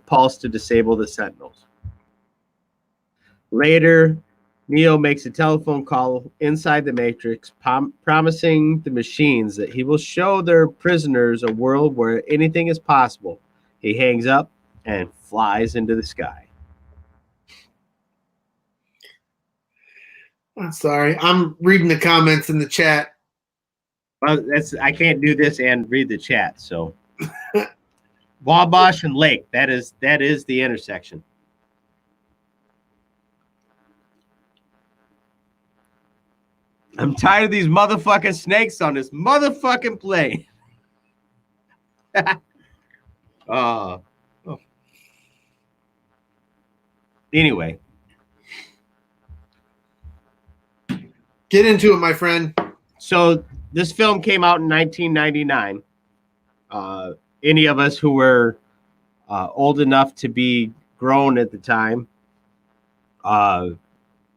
pulse to disable the Sentinels. Later, Neo makes a telephone call inside the Matrix, promising the machines that he will show their prisoners a world where anything is possible. He hangs up and flies into the sky. I'm sorry. I'm reading the comments in the chat. Well, I can't do this and read the chat, so. Wabash and Lake. That is the intersection. I'm tired of these motherfucking snakes on this motherfucking plane. Anyway. Get into it, my friend. So this film came out in 1999. Any of us who were old enough to be grown at the time,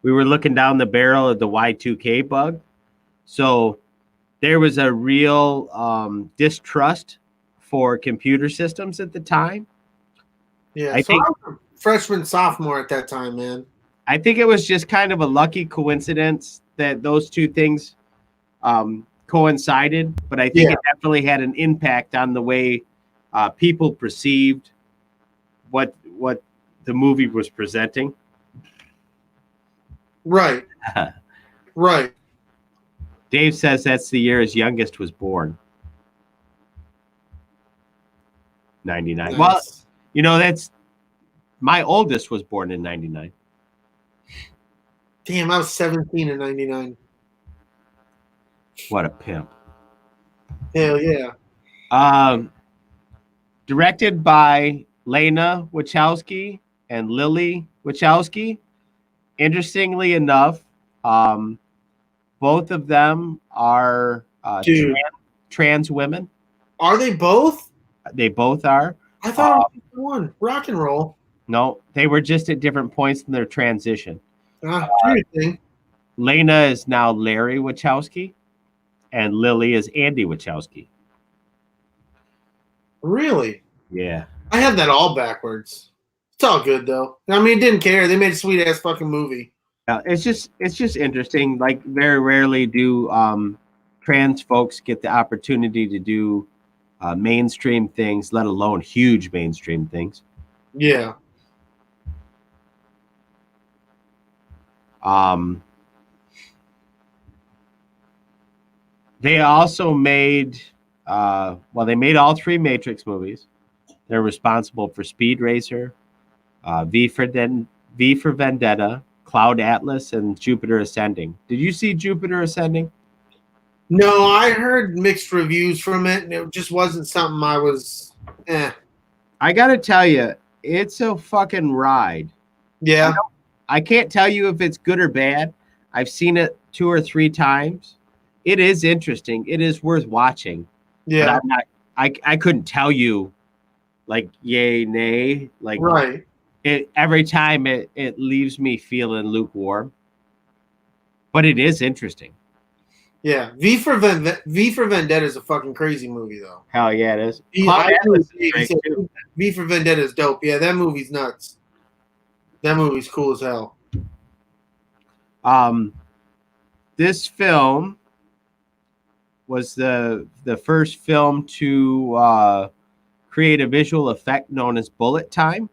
we were looking down the barrel of the Y2K bug. So there was a real distrust for computer systems at the time. Yeah, I was a freshman, sophomore at that time, man. I think it was just kind of a lucky coincidence that those two things coincided, but I think it definitely had an impact on the way people perceived what the movie was presenting. Right. Right. Dave says that's the year his youngest was born. 99. Nice. Well, you know, that's my oldest was born in 99. Damn, I was 17 in 99. What a pimp. Hell yeah. Directed by Lena Wachowski and Lily Wachowski. Interestingly enough, both of them are trans women. Are they both? They both are. I thought it was one. Rock and roll. No, they were just at different points in their transition. Thing. Lena is now Larry Wachowski, and Lily is Andy Wachowski. Really? Yeah. I had that all backwards. It's all good though. I mean, didn't care. They made a sweet ass fucking movie. Yeah, it's just interesting. Like, very rarely do trans folks get the opportunity to do mainstream things, let alone huge mainstream things. Yeah. They also made they made all three Matrix movies. They're responsible for Speed Racer, V for Vendetta, Cloud Atlas, and Jupiter Ascending. Did you see Jupiter Ascending? No, I heard mixed reviews from it, and it just wasn't something I was. I gotta tell you, it's a fucking ride. Yeah. I can't tell you if it's good or bad. I've seen it 2 or 3 times. It is interesting. It is worth watching. Yeah. But I couldn't tell you, like, yay, nay. Like, right. Every time it leaves me feeling lukewarm. But it is interesting. Yeah. V for Vendetta is a fucking crazy movie, though. Hell yeah, it is. V for Vendetta is dope. Yeah, that movie's nuts. That movie's cool as hell. This film was the first film to create a visual effect known as bullet time.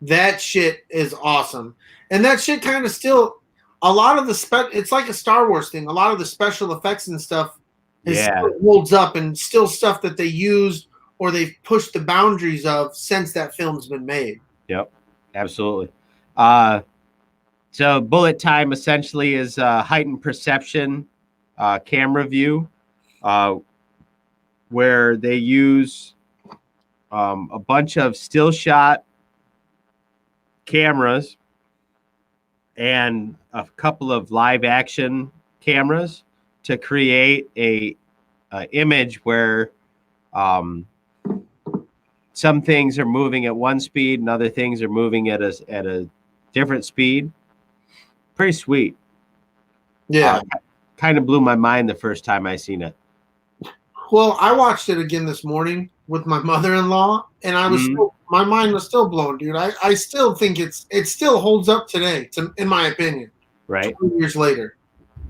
That shit is awesome. And that shit kind of still, a lot of the it's like a Star Wars thing. A lot of the special effects and stuff still holds up, and still stuff that they used or they've pushed the boundaries of since that film's been made. Yep, absolutely. So bullet time essentially is heightened perception camera view, where they use a bunch of still shot cameras and a couple of live action cameras to create a image where some things are moving at one speed and other things are moving at a different speed. Pretty sweet. Yeah. Kind of blew my mind the first time I seen it. Well, I watched it again this morning with my mother-in-law, and I was my mind was still blown, dude. I still think it still holds up today, in my opinion. Right. 20 years later.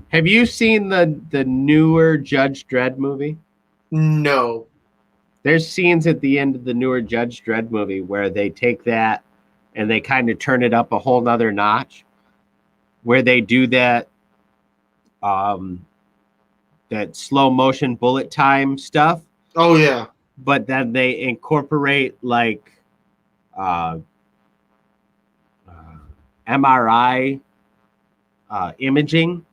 Have you seen the newer Judge Dredd movie? No. There's scenes at the end of the newer Judge Dredd movie where they take that and they kind of turn it up a whole nother notch, where they do that that slow motion bullet time stuff. Oh yeah. but then they incorporate like MRI imaging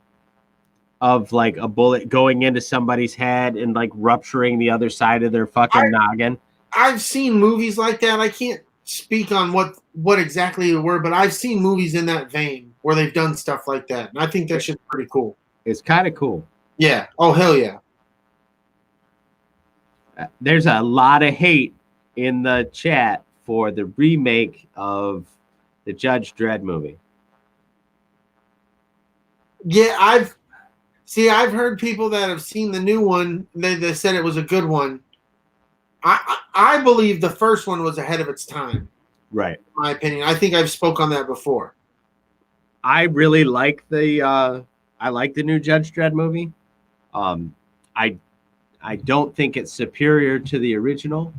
of like a bullet going into somebody's head and like rupturing the other side of their fucking noggin. I've seen movies like that. I can't speak on what exactly they were, but I've seen movies in that vein where they've done stuff like that, and I think that shit's pretty cool. It's kind of cool. Yeah. Oh hell yeah. There's a lot of hate in the chat for the remake of the Judge Dredd movie. Yeah, I've heard people that have seen the new one. They said it was a good one. I believe the first one was ahead of its time. Right. In my opinion. I think I've spoke on that before. I really like the new Judge Dredd movie. I don't think it's superior to the original.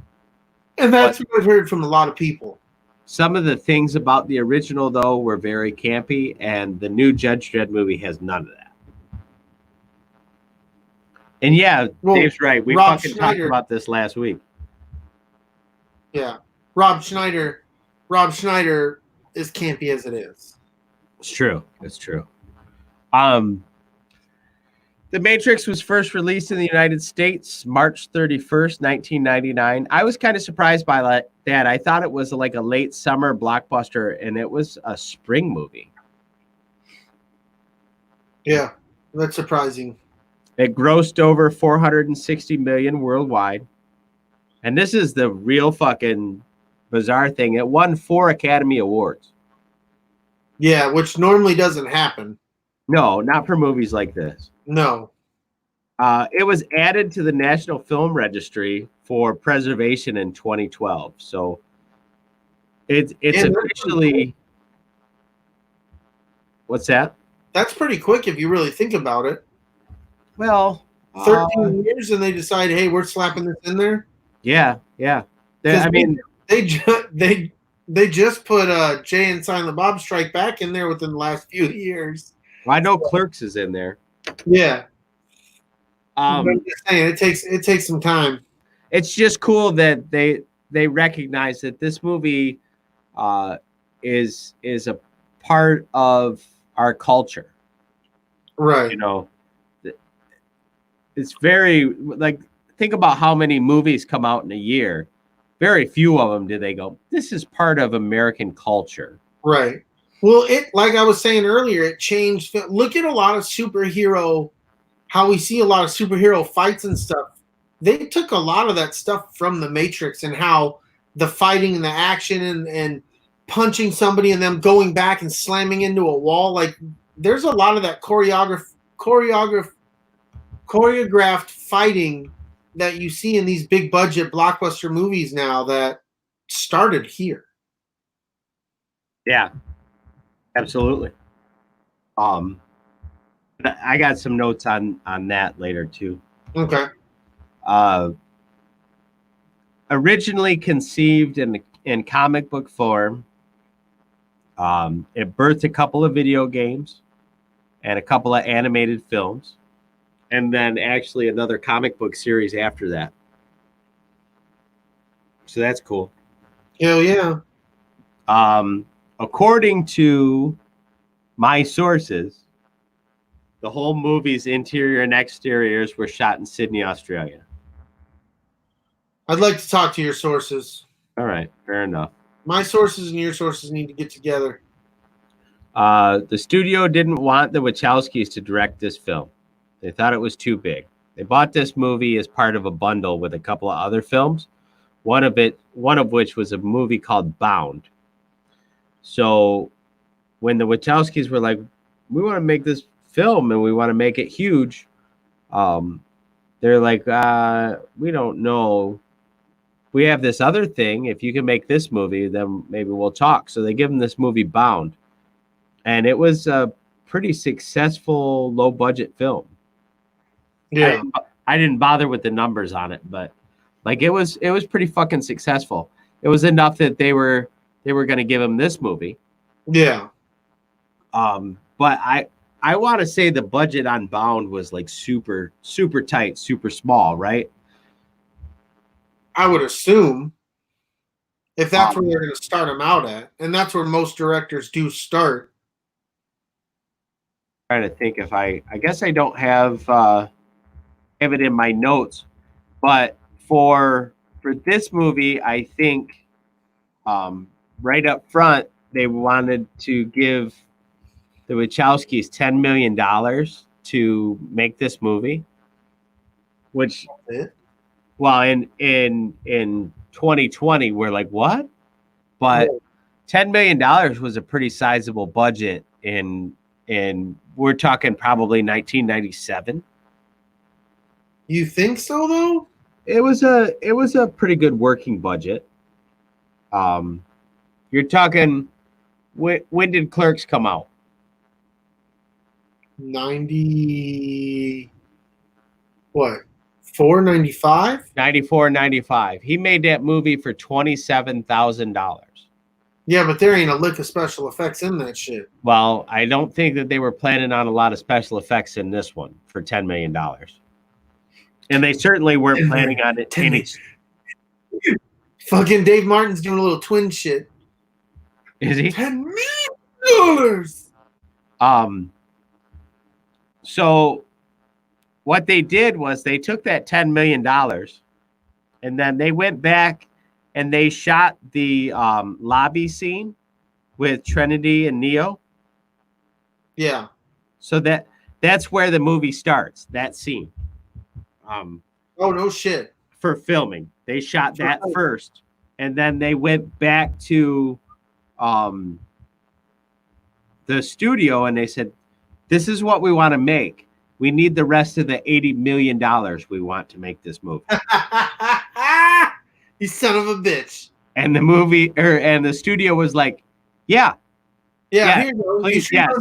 And that's what I've heard from a lot of people. Some of the things about the original, though, were very campy, and the new Judge Dredd movie has none of that. And yeah, well, Dave's right. We fucking talked about this last week. Yeah. Rob Schneider is campy as it is. It's true. It's true. The Matrix was first released in the United States March 31st, 1999. I was kind of surprised by that. I thought it was like a late summer blockbuster, and it was a spring movie. Yeah, that's surprising. It grossed over $460 million worldwide. And this is the real fucking bizarre thing. It won 4 Academy Awards. Yeah, which normally doesn't happen. No, not for movies like this. No. It was added to the National Film Registry for preservation in 2012. So it's officially... What's that? That's pretty quick if you really think about it. Well... 13 years and they decide, hey, we're slapping this in there? Yeah, yeah. They just put Jay and Silent Bob Strike Back in there within the last few years. Well, I know Clerks is in there. Yeah. I'm just saying it takes some time. It's just cool that they recognize that this movie is a part of our culture. Right. You know, it's very like think about how many movies come out in a year. Very few of them do they go, this is part of American culture. Right. Well, like I was saying earlier, it changed. Look at a lot of superhero, how we see a lot of superhero fights and stuff. They took a lot of that stuff from the Matrix and how the fighting and the action and punching somebody and them going back and slamming into a wall. Like there's a lot of that choreographed fighting that you see in these big budget blockbuster movies now that started here. Yeah. Absolutely. I got some notes on that later too. Okay. Originally conceived in comic book form, it birthed a couple of video games and a couple of animated films, and then actually another comic book series after that. So that's cool. Hell yeah. According to my sources, the whole movie's interior and exteriors were shot in Sydney, Australia. I'd like to talk to your sources. All right, fair enough. My sources and your sources need to get together. The studio didn't want the Wachowskis to direct this film. They thought it was too big. They bought this movie as part of a bundle with a couple of other films, one of which was a movie called Bound. So when the Wachowskis were like, we want to make this film and we want to make it huge, they're like, we don't know. We have this other thing. If you can make this movie, then maybe we'll talk. So they give them this movie Bound. And it was a pretty successful low-budget film. Yeah. I didn't bother with the numbers on it, but like it was pretty fucking successful. It was enough that they were going to give him this movie. Yeah. But I want to say the budget on Bound was like super, super tight, super small, right? I would assume. If that's where they're going to start them out at, and that's where most directors do start. Trying to think if I guess I don't have it in my notes, but for this movie, I think right up front they wanted to give the Wachowskis $10 million to make this movie, which well in 2020 we're like, what? But $10 million was a pretty sizable budget in we're talking probably 1997. You think so though? It was a pretty good working budget. You're talking when did Clerks come out? 90 what? 495? 94, 95. He made that movie for $27,000. Yeah, but there ain't a lick of special effects in that shit. Well, I don't think that they were planning on a lot of special effects in this one for $10 million. And they certainly weren't planning on it. Fucking Dave Martin's doing a little twin shit. Is he? $10 million. So what they did was they took that $10 million and then they went back and they shot the lobby scene with Trinity and Neo. Yeah. So that's where the movie starts, that scene. Oh, no shit. For filming. They shot that first. And then they went back to the studio and they said, this is what we want to make. We need the rest of the $80 million we want to make this movie. You son of a bitch. And the movie and the studio was like, yeah. Yeah, here you go. Please, yes.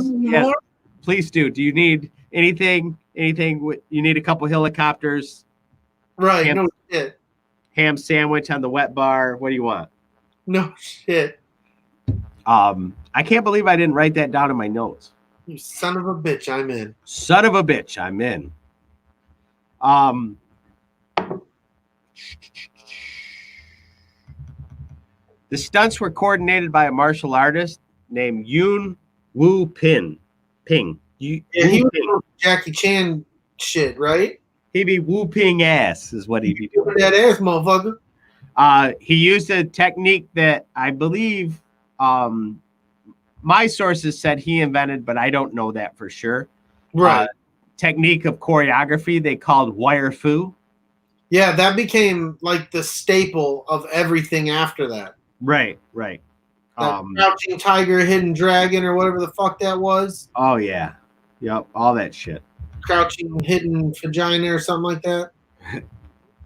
Please do. Do you need anything? You need a couple helicopters. Right. No shit. Ham sandwich on the wet bar. What do you want? No shit. I can't believe I didn't write that down in my notes. You son of a bitch, I'm in. Son of a bitch, I'm in. The stunts were coordinated by a martial artist named Yoon Woo Ping. He was Jackie Chan shit, right? He be whooping ass, is what he be doing. That ass, motherfucker. He used a technique that I believe my sources said he invented, but I don't know that for sure. Right. Technique of choreography they called wire fu. Yeah, that became like the staple of everything after that. Right. Crouching Tiger, Hidden Dragon, or whatever the fuck that was. Oh, yeah. Yep, all that shit. Crouching Hidden Vagina or something like that.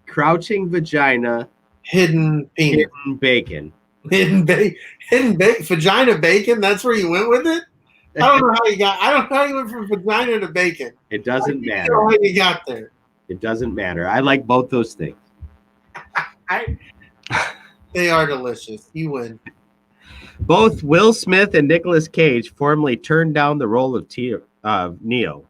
Crouching Vagina. Hidden Penis. Hidden Bacon. Hidden Vagina Bacon? That's where you went with it? I don't know how you went from vagina to bacon. It doesn't matter. I don't know how you got there. It doesn't matter. I like both those things. They are delicious. You win. Both Will Smith and Nicolas Cage formally turned down the role of Neo.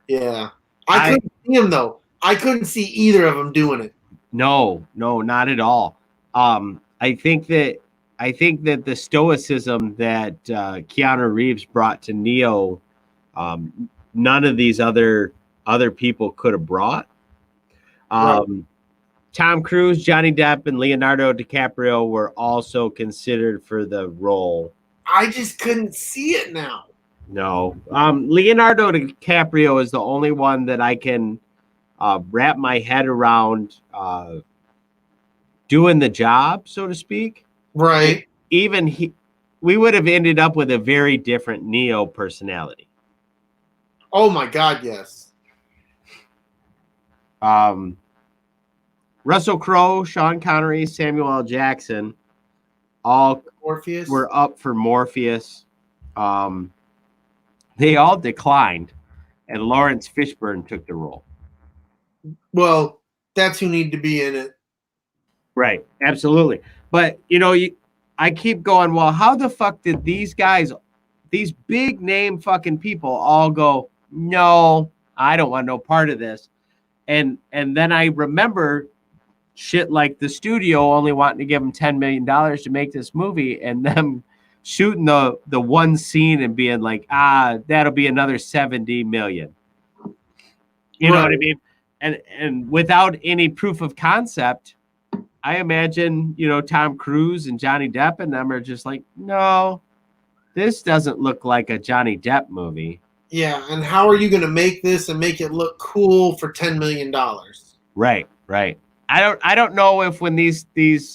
Yeah. I couldn't see him, though. I couldn't see either of them doing it. No, not at all. I think that the stoicism that Keanu Reeves brought to Neo, none of these other people could have brought. Right. Tom Cruise, Johnny Depp, and Leonardo DiCaprio were also considered for the role. I just couldn't see it now. No. Leonardo DiCaprio is the only one that I can wrap my head around doing the job, so to speak. Right. We would have ended up with a very different Neo personality. Oh my God, yes. Russell Crowe, Sean Connery, Samuel L. Jackson, all Morpheus were up for Morpheus. They all declined, and Lawrence Fishburne took the role. Well, that's who need to be in it. Right, absolutely. But, I keep going, well, how the fuck did these guys, these big name fucking people all go, no, I don't want no part of this. and then I remember shit like the studio only wanting to give them $10 million to make this movie, and them shooting the one scene and being like, that'll be another 70 million. You know what I mean? And without any proof of concept, I imagine, Tom Cruise and Johnny Depp and them are just like, no, this doesn't look like a Johnny Depp movie. Yeah, and how are you going to make this and make it look cool for $10 million? Right. I don't know if when these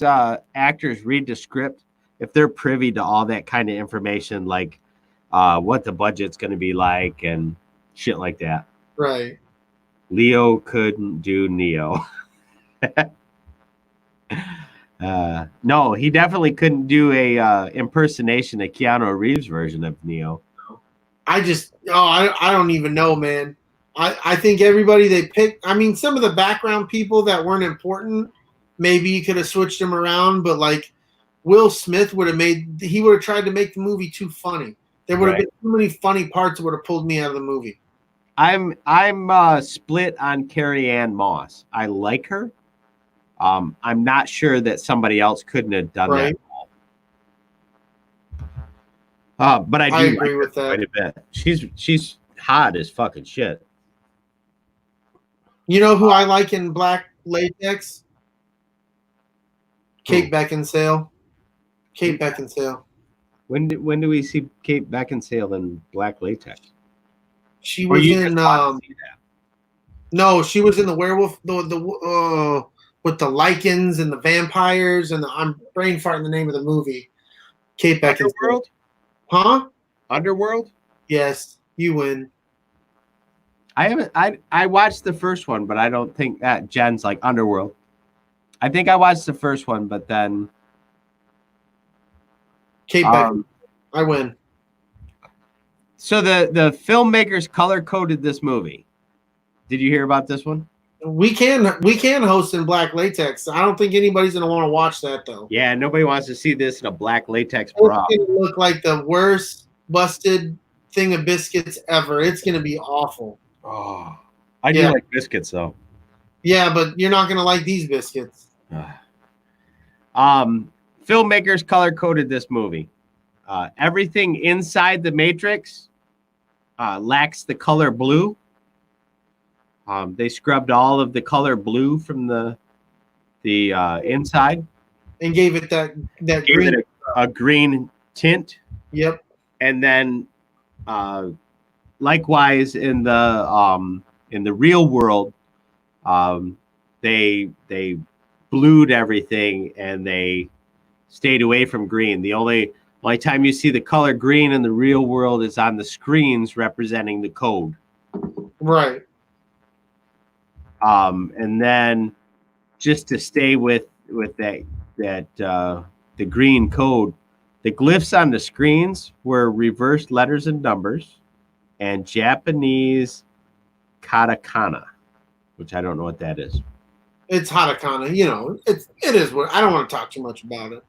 actors read the script, if they're privy to all that kind of information, like what the budget's going to be like and shit like that. Right. Leo couldn't do Neo. No, he definitely couldn't do a impersonation of Keanu Reeves' version of Neo. I don't even know, man. I think everybody they picked, I mean, some of the background people that weren't important, maybe you could have switched them around, but like Will Smith would have tried to make the movie too funny. There would have been too many funny parts that would have pulled me out of the movie. I'm split on Carrie Ann Moss. I like her. I'm not sure that somebody else couldn't have done that. But I do agree with that quite a bit. She's hot as fucking shit. You know who I like in Black Latex? Kate Beckinsale. Kate Beckinsale. When do we see Kate Beckinsale in Black Latex? She was in no, she was in the werewolf with the lichens and the vampires and I'm brain farting the name of the movie. Kate Beckinsale. Underworld? Huh? Underworld? Yes, you win. I watched the first one, but I don't think that Jen's like Underworld. I think I watched the first one, but then Kate Beckinsale. I win. So the filmmakers color coded this movie. Did you hear about this one? We can host in Black Latex. I don't think anybody's gonna want to watch that though. Yeah, nobody wants to see this in a black latex bra. It's gonna look like the worst busted thing of biscuits ever. It's gonna be awful. Oh, I do like biscuits though. Yeah, but you're not gonna like these biscuits. Filmmakers color coded this movie. Everything inside the Matrix lacks the color blue. They scrubbed all of the color blue from the inside and gave it that green, a green tint. Yep. And then likewise in the real world, they blued everything and they stayed away from green. The only time you see the color green in the real world is on the screens representing the code. Right. And then just to stay with that the green code, the glyphs on the screens were reversed letters and numbers and Japanese katakana, which I don't know what that is. It's katakana, it is what I don't want to talk too much about it.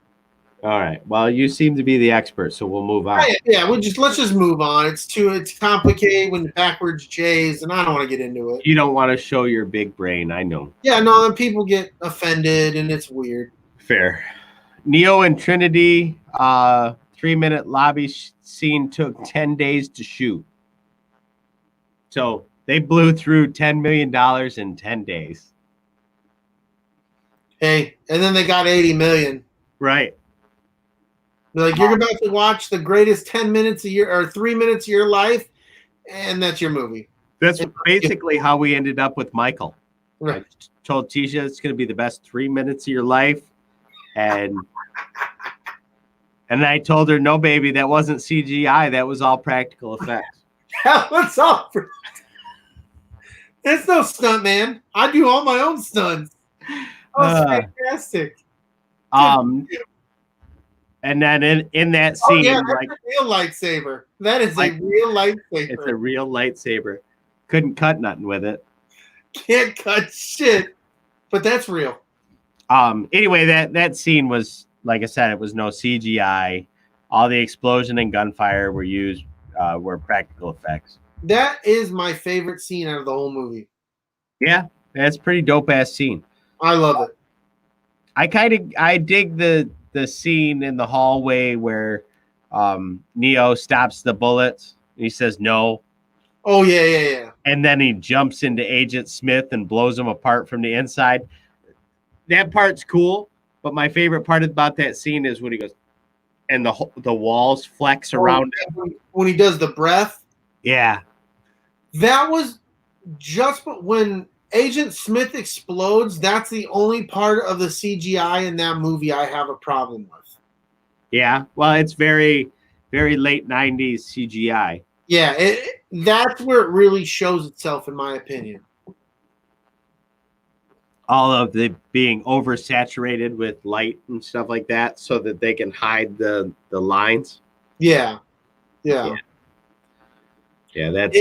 All right. Well, you seem to be the expert, so we'll move on. Yeah, let's just move on. It's complicated when backwards J's, and I don't want to get into it. You don't want to show your big brain, I know. Yeah, no, then people get offended, and it's weird. Fair. Neo and Trinity, 3-minute lobby scene took 10 days to shoot. So they blew through $10 million in 10 days. Hey, and then they got 80 million. Right. Like, you're about to watch the greatest 10 minutes a year or 3 minutes of your life, and that's your movie. That's basically how we ended up with Michael. Right. I told Tisha it's going to be the best 3 minutes of your life. And I told her, no, baby, that wasn't CGI. That was all practical effects. That was all. It's no stunt, man. I do all my own stunts. Oh, fantastic. And then in that scene, that's a real lightsaber. That is a real lightsaber. It's a real lightsaber. Couldn't cut nothing with it. Can't cut shit, but that's real. Anyway, that scene was, like I said, it was no CGI. All the explosion and gunfire were practical effects. That is my favorite scene out of the whole movie. Yeah, That's a pretty dope ass scene. I love it. I dig the scene in the hallway where Neo stops the bullets. He says no. Oh yeah. And then he jumps into Agent Smith and blows him apart from the inside. That part's cool, but my favorite part about that scene is when he goes and the walls flex around him. When he does the breath. Yeah. That was just when Agent Smith explodes. That's the only part of the CGI in that movie I have a problem with. Yeah. Well, it's very, very late 90s CGI. Yeah, that's where it really shows itself, in my opinion. All of the being oversaturated with light and stuff like that so that they can hide the lines. Yeah, that's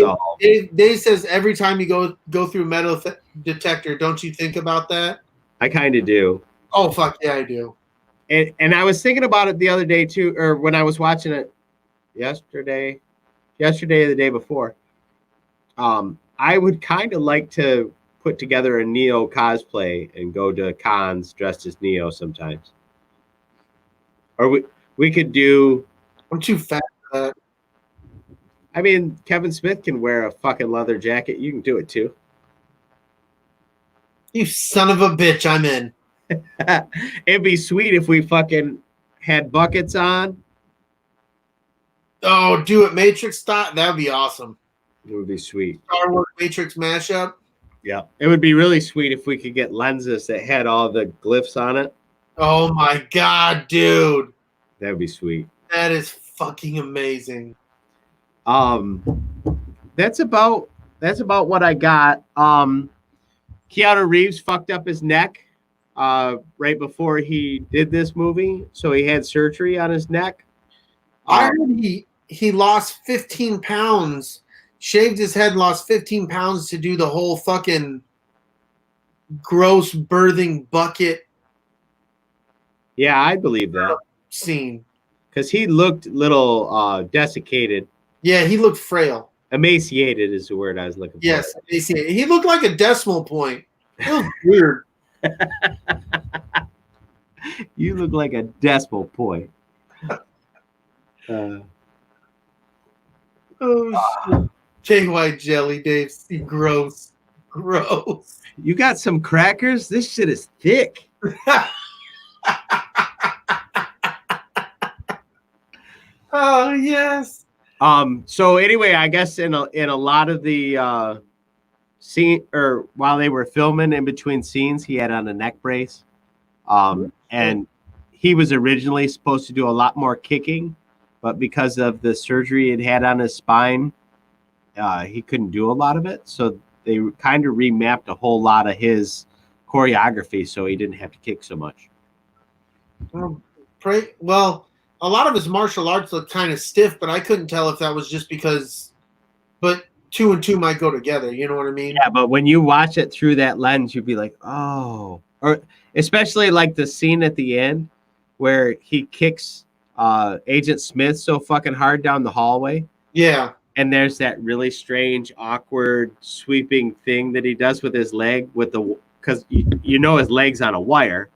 all. Dave says every time you go through metal detector, don't you think about that? I kind of do. Oh, fuck yeah, I do. And I was thinking about it the other day too, or when I was watching it yesterday or the day before. I would kind of like to put together a Neo cosplay and go to cons dressed as Neo sometimes. Or we could do. I'm too fat for that. I mean, Kevin Smith can wear a fucking leather jacket. You can do it too. You son of a bitch, I'm in. It'd be sweet if we fucking had buckets on. Oh, do it Matrix style. That'd be awesome. It would be sweet. Star Wars Matrix mashup. Yeah. It would be really sweet if we could get lenses that had all the glyphs on it. Oh my god, dude. That would be sweet. That is fucking amazing. That's about what I got. Keanu Reeves fucked up his neck right before he did this movie, so he had surgery on his neck. I heard he lost 15 pounds, shaved his head, lost 15 pounds to do the whole fucking gross birthing bucket. Yeah, I believe that scene because he looked a little desiccated. Yeah, he looked frail. Emaciated is the word I was looking for. Yes, emaciated. He looked like a decimal point. It was weird. You look like a decimal point. Oh, shit. KY jelly, Dave. Gross. Gross. You got some crackers? This shit is thick. Oh, yes. So anyway, I guess in a lot of the scene, or while they were filming in between scenes, he had on a neck brace. And he was originally supposed to do a lot more kicking, but because of the surgery it had on his spine, he couldn't do a lot of it. So they kind of remapped a whole lot of his choreography so he didn't have to kick so much. Well, a lot of his martial arts looked kind of stiff, but I couldn't tell if that was just because. But 2 and 2 might go together. You know what I mean? Yeah, but when you watch it through that lens, you'd be like, oh. Or especially like the scene at the end where he kicks Agent Smith so fucking hard down the hallway. Yeah. And there's that really strange, awkward, sweeping thing that he does with his leg because you know his leg's on a wire.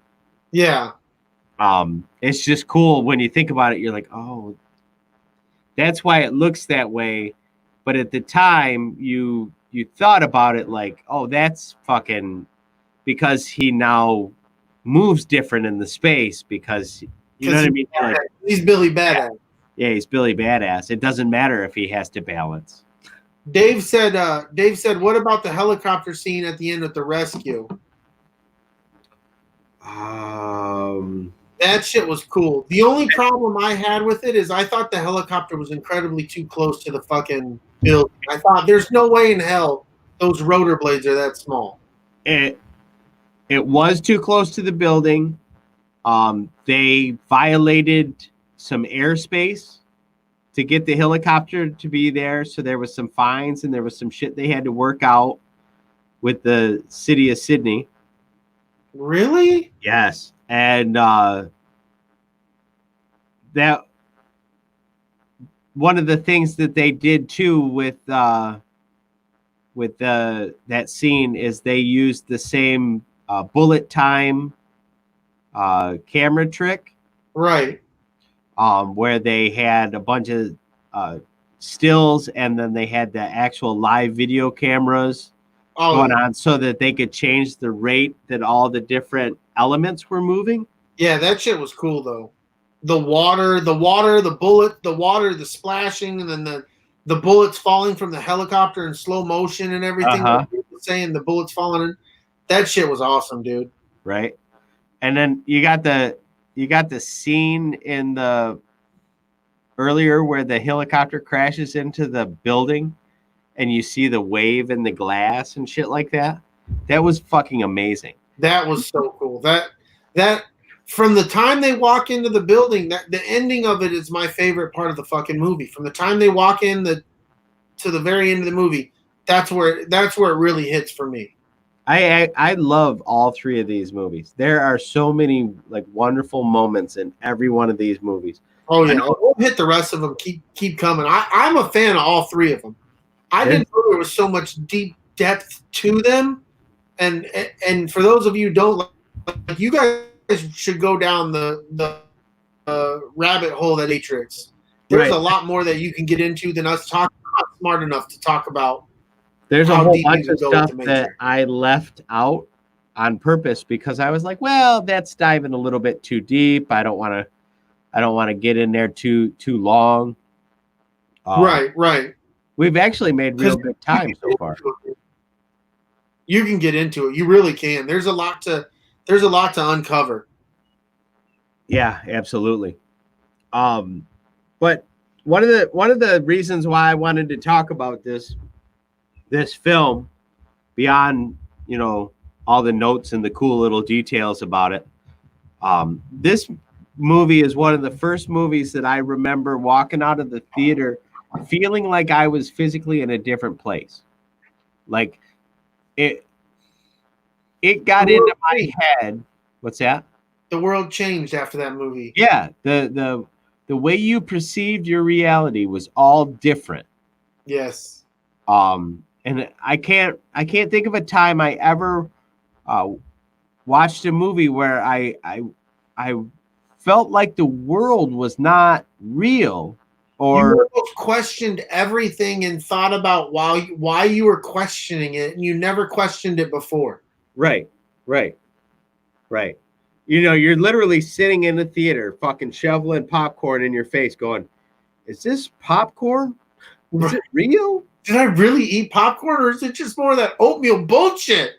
Yeah. It's just cool when you think about it. You're like, oh, that's why it looks that way. But at the time, you thought about it like, oh, that's fucking because he now moves different in the space because you know what I mean. Like, he's Billy Badass. Yeah, he's Billy Badass. It doesn't matter if he has to balance. Dave said, what about the helicopter scene at the end of the rescue? That shit was cool. The only problem I had with it is I thought the helicopter was incredibly too close to the fucking building. I thought there's no way in hell those rotor blades are that small. It was too close to the building. They violated some airspace to get the helicopter to be there. So there was some fines and there was some shit they had to work out with the city of Sydney. Really? Yes. And that one of the things that they did too with with that scene is they used the same bullet time camera trick, Right. where they had a bunch of stills and then they had the actual live video cameras going on so that they could change the rate that all the different elements were moving. Yeah, that shit was cool though. The water, the bullet, the water, the splashing, and then the bullets falling from the helicopter in slow motion and everything. Like you were saying, the bullets falling in. That shit was awesome, dude. Right. And then you got the scene in the earlier where the helicopter crashes into the building and you see the wave in the glass and shit like that. That was fucking amazing. That was so cool. That from the time they walk into the building, that the ending of it is my favorite part of the fucking movie. From the time they walk in to the very end of the movie, that's where it really hits for me. I love all three of these movies. There are so many like wonderful moments in every one of these movies. Oh yeah, we'll hit the rest of them. Keep coming. I'm a fan of all three of them. I didn't know there was so much deep depth to them. And for those of you who don't, like, you guys should go down the rabbit hole that Matrix. There's a lot more that you can get into than us talking. I'm not smart enough to talk about. There's a whole bunch of stuff that I left out on purpose because I was like, well, that's diving a little bit too deep. I don't want to get in there too long. Right. We've actually made real good time so far. You can get into it. You really can. There's a lot to uncover. Yeah, absolutely. But one of the reasons why I wanted to talk about this film, beyond all the notes and the cool little details about it, this movie is one of the first movies that I remember walking out of the theater feeling like I was physically in a different place. Like it got into my head. What's that? The world changed after that movie. Yeah, the way you perceived your reality was all different. Yes. And I can't think of a time I ever watched a movie where I felt like the world was not real, or you questioned everything and thought about why you were questioning it, and you never questioned it before. Right. You're literally sitting in the theater, fucking shoveling popcorn in your face, going, "Is this popcorn? Is it real? Did I really eat popcorn, or is it just more of that oatmeal bullshit?"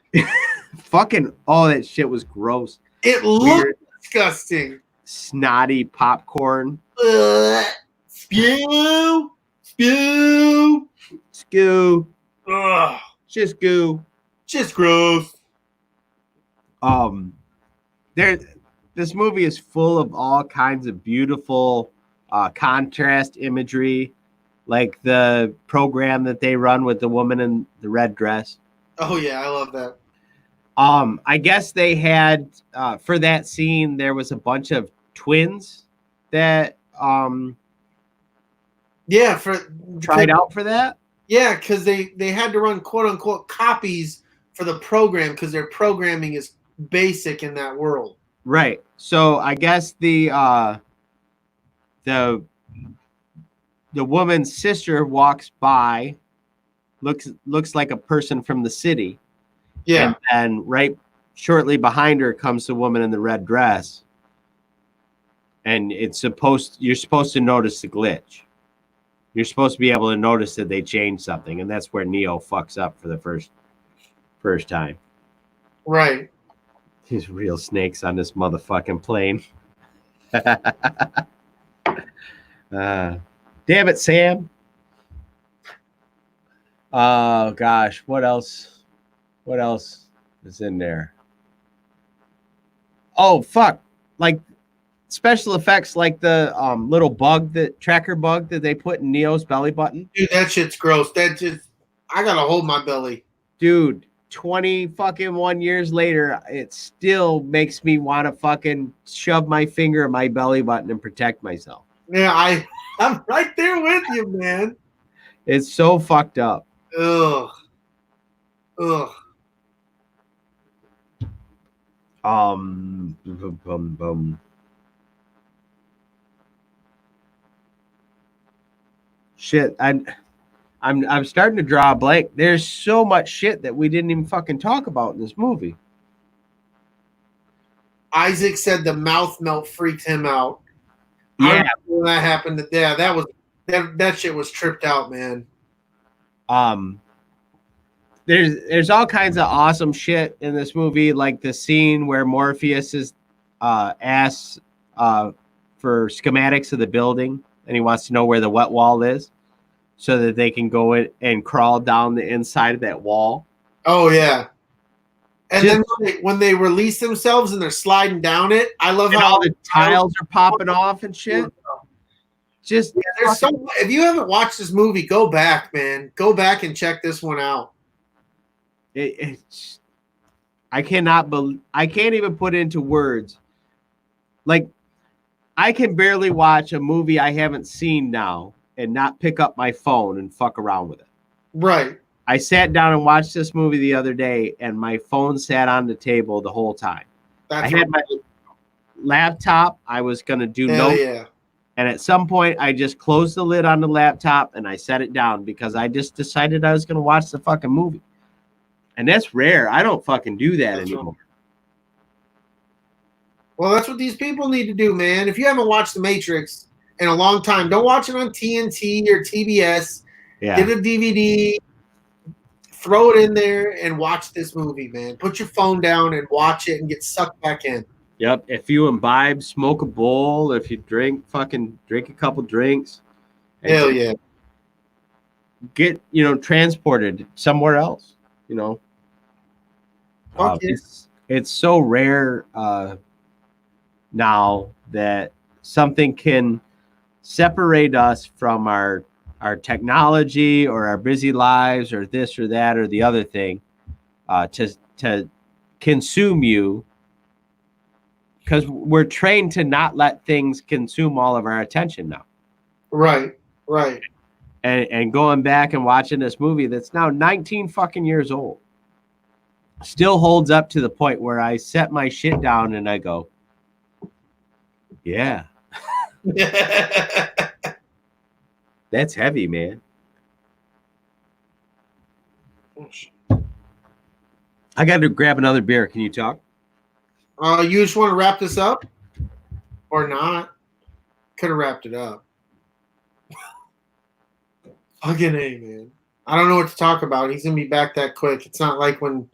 Fucking all that shit was gross. It looked disgusting. Snotty popcorn. Spew. Ugh. Just goo. Just gross. This movie is full of all kinds of beautiful contrast imagery, like the program that they run with the woman in the red dress. Oh yeah, I love that. I guess they had for that scene there was a bunch of twins that tried out for that. Yeah, because they had to run quote unquote copies for the program because their programming is basic in that world. Right. So I guess the woman's sister walks by, looks like a person from the city. Yeah. And right shortly behind her comes the woman in the red dress. And you're supposed to notice the glitch. You're supposed to be able to notice that they changed something, and that's where Neo fucks up for the first time. Right. These real snakes on this motherfucking plane. Damn it, Sam. Oh gosh, what else? What else is in there? Oh fuck! Like special effects, like the little tracker bug that they put in Neo's belly button. Dude, that shit's gross. I gotta hold my belly. Dude, 21 years later, it still makes me want to fucking shove my finger in my belly button and protect myself. Yeah, I'm right there with you, man. It's so fucked up. Ugh. Ugh. Shit, I'm starting to draw a blank. There's so much shit that we didn't even fucking talk about in this movie. Isaac said the mouth melt freaked him out. Yeah, when that happened, yeah, that shit was tripped out, man. There's all kinds of awesome shit in this movie, like the scene where Morpheus is asks for schematics of the building, and he wants to know where the wet wall is, so that they can go in and crawl down the inside of that wall. Oh yeah. And then when they release themselves and they're sliding down it, I love how all the tiles are popping off and shit. Just there's if you haven't watched this movie, go back, man. Go back and check this one out. I can't even put into words. Like, I can barely watch a movie I haven't seen now and not pick up my phone and fuck around with it. Right. I sat down and watched this movie the other day, and my phone sat on the table the whole time. I had my laptop. I was going to do notes. Yeah. And at some point, I just closed the lid on the laptop and I set it down because I just decided I was going to watch the fucking movie. And that's rare. I don't fucking do that anymore. Right. Well, that's what these people need to do, man. If you haven't watched The Matrix in a long time, don't watch it on TNT or TBS. Yeah. Get a DVD. Throw it in there and watch this movie, man. Put your phone down and watch it and get sucked back in. Yep. If you imbibe, smoke a bowl. If you drink a couple drinks. Hell yeah. Get, transported somewhere else, It's so rare now that something can separate us from our technology or our busy lives or this or that or the other thing to consume you, because we're trained to not let things consume all of our attention now. Right. And going back and watching this movie that's now 19 fucking years old still holds up to the point where I set my shit down and I go, yeah. That's heavy, man. I got to grab another beer. Can you talk? You just want to wrap this up? Or not? Could have wrapped it up. Fucking A, man. I don't know what to talk about. He's going to be back that quick. It's not like when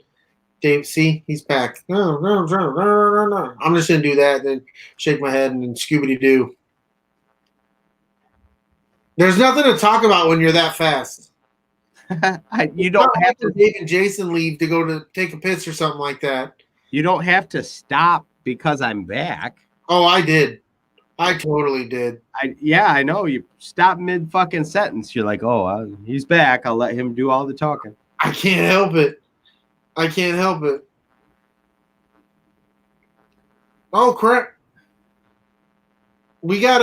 Dave, see, he's back. No. I'm just going to do that and then shake my head and then Scooby-Doo. There's nothing to talk about when you're that fast. You don't have to. Dave and Jason leave to go to take a piss or something like that. You don't have to stop because I'm back. Oh, I did. I totally did. I know. You stop mid fucking sentence. You're like, oh, he's back. I'll let him do all the talking. I can't help it. Oh, crap. We got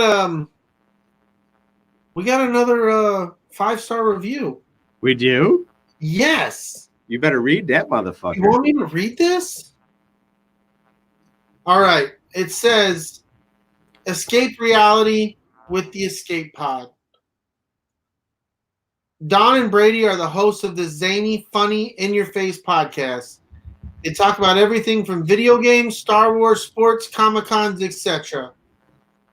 another 5-star review. We do? Yes. You better read that motherfucker. You want me to read this? All right. It says, escape reality with the escape pod. Don and Brady are the hosts of this zany, funny, in-your-face podcast. They talk about everything from video games, Star Wars, sports, Comic-Cons, etc.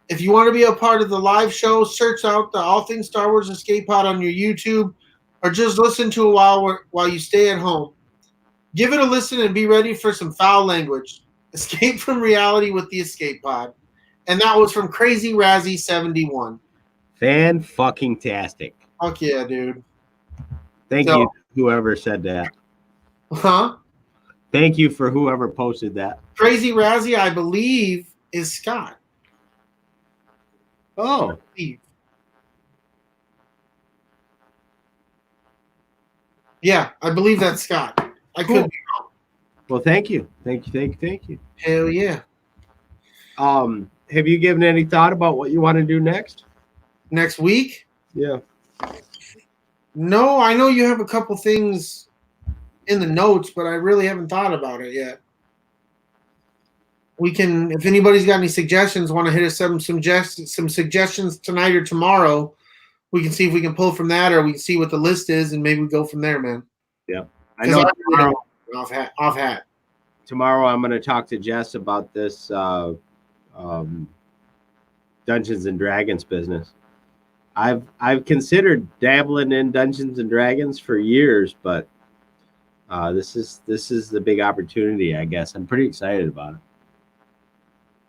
If you want to be a part of the live show, search out the All Things Star Wars Escape Pod on your YouTube, or just listen to it while you stay at home. Give it a listen and be ready for some foul language. Escape from reality with the Escape Pod. And that was from Crazy Razzie 71. Fan-fucking-tastic. Fuck yeah, dude. Thank you, whoever said that. Huh? Thank you for whoever posted that. Crazy Razzie, I believe, is Scott. Oh. Yeah, I believe that's Scott. I could be wrong. Well, thank you. Thank you. Hell yeah. Have you given any thought about what you want to do next? Next week? Yeah. No, I know you have a couple things in the notes, but I really haven't thought about it yet. We can, if anybody's got any suggestions, want to hit us some suggestions tonight or tomorrow, we can see if we can pull from that, or we can see what the list is, and maybe we go from there, man. Yeah, I know. Off hat. Tomorrow I'm going to talk to Jess about this Dungeons and Dragons business. I've considered dabbling in Dungeons and Dragons for years, but this is the big opportunity, I guess. I'm pretty excited about it.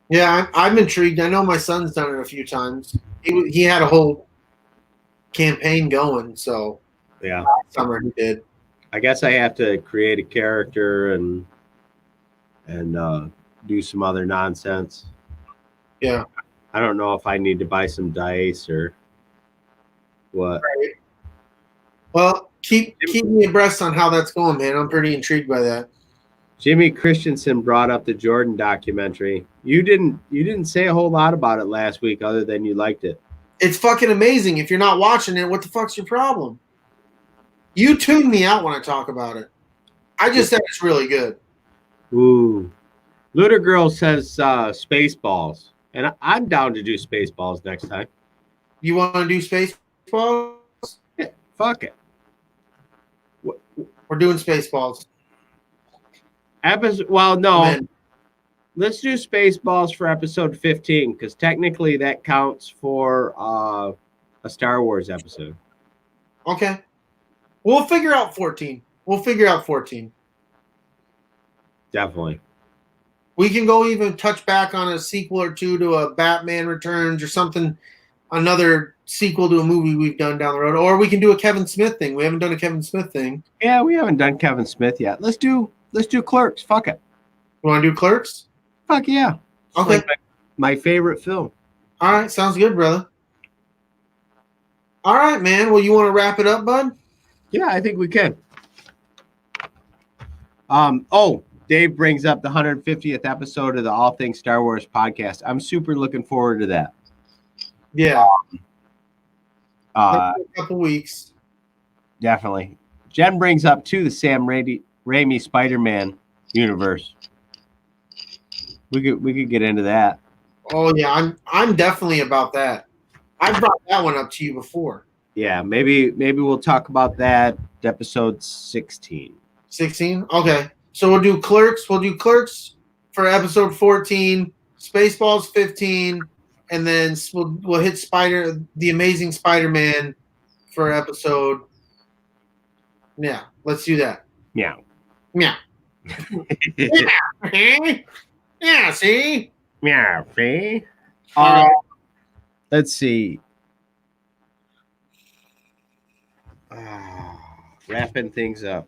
Yeah, I'm intrigued. I know my son's done it a few times. He had a whole campaign going, so yeah, summer he did. I guess I have to create a character and do some other nonsense. Yeah, I don't know if I need to buy some dice or what. Right. Well, keep me abreast on how that's going, man. I'm pretty intrigued by that. Jimmy Christensen brought up the Jordan documentary. You didn't say a whole lot about it last week, other than you liked it. It's fucking amazing. If you're not watching it, what the fuck's your problem? You tune me out when I talk about it. I just said it's really good. Ooh. Luda Girl says Spaceballs. And I'm down to do Spaceballs next time. You want to do Spaceballs? Yeah, fuck it. We're doing Spaceballs. Well, no. Let's do Spaceballs for episode 15, because technically that counts for a Star Wars episode. Okay. We'll figure out 14. Definitely. We can go even touch back on a sequel or two to a Batman Returns or something, another sequel to a movie we've done down the road. Or we can do a Kevin Smith thing. We haven't done a Kevin Smith thing. Yeah, we haven't done Kevin Smith yet. Let's do Clerks. Fuck it. You want to do Clerks? Fuck yeah. Okay. Like my favorite film. All right. Sounds good, brother. All right, man. Well, you want to wrap it up, bud? Yeah, I think we can. Dave brings up the 150th episode of the All Things Star Wars podcast. I'm super looking forward to that. Yeah. A couple weeks. Definitely. Jen brings up too the Sam Raimi Spider-Man universe. We could get into that. Oh yeah, I'm definitely about that. I've brought that one up to you before. Yeah, maybe we'll talk about that episode 16. 16? Okay. So we'll do Clerks. We'll do Clerks for episode 14, Spaceballs 15, and then we'll hit the Amazing Spider-Man for episode. Yeah, let's do that. Meow. Meow. Yeah, see? Meow, see? Let's see. Wrapping things up.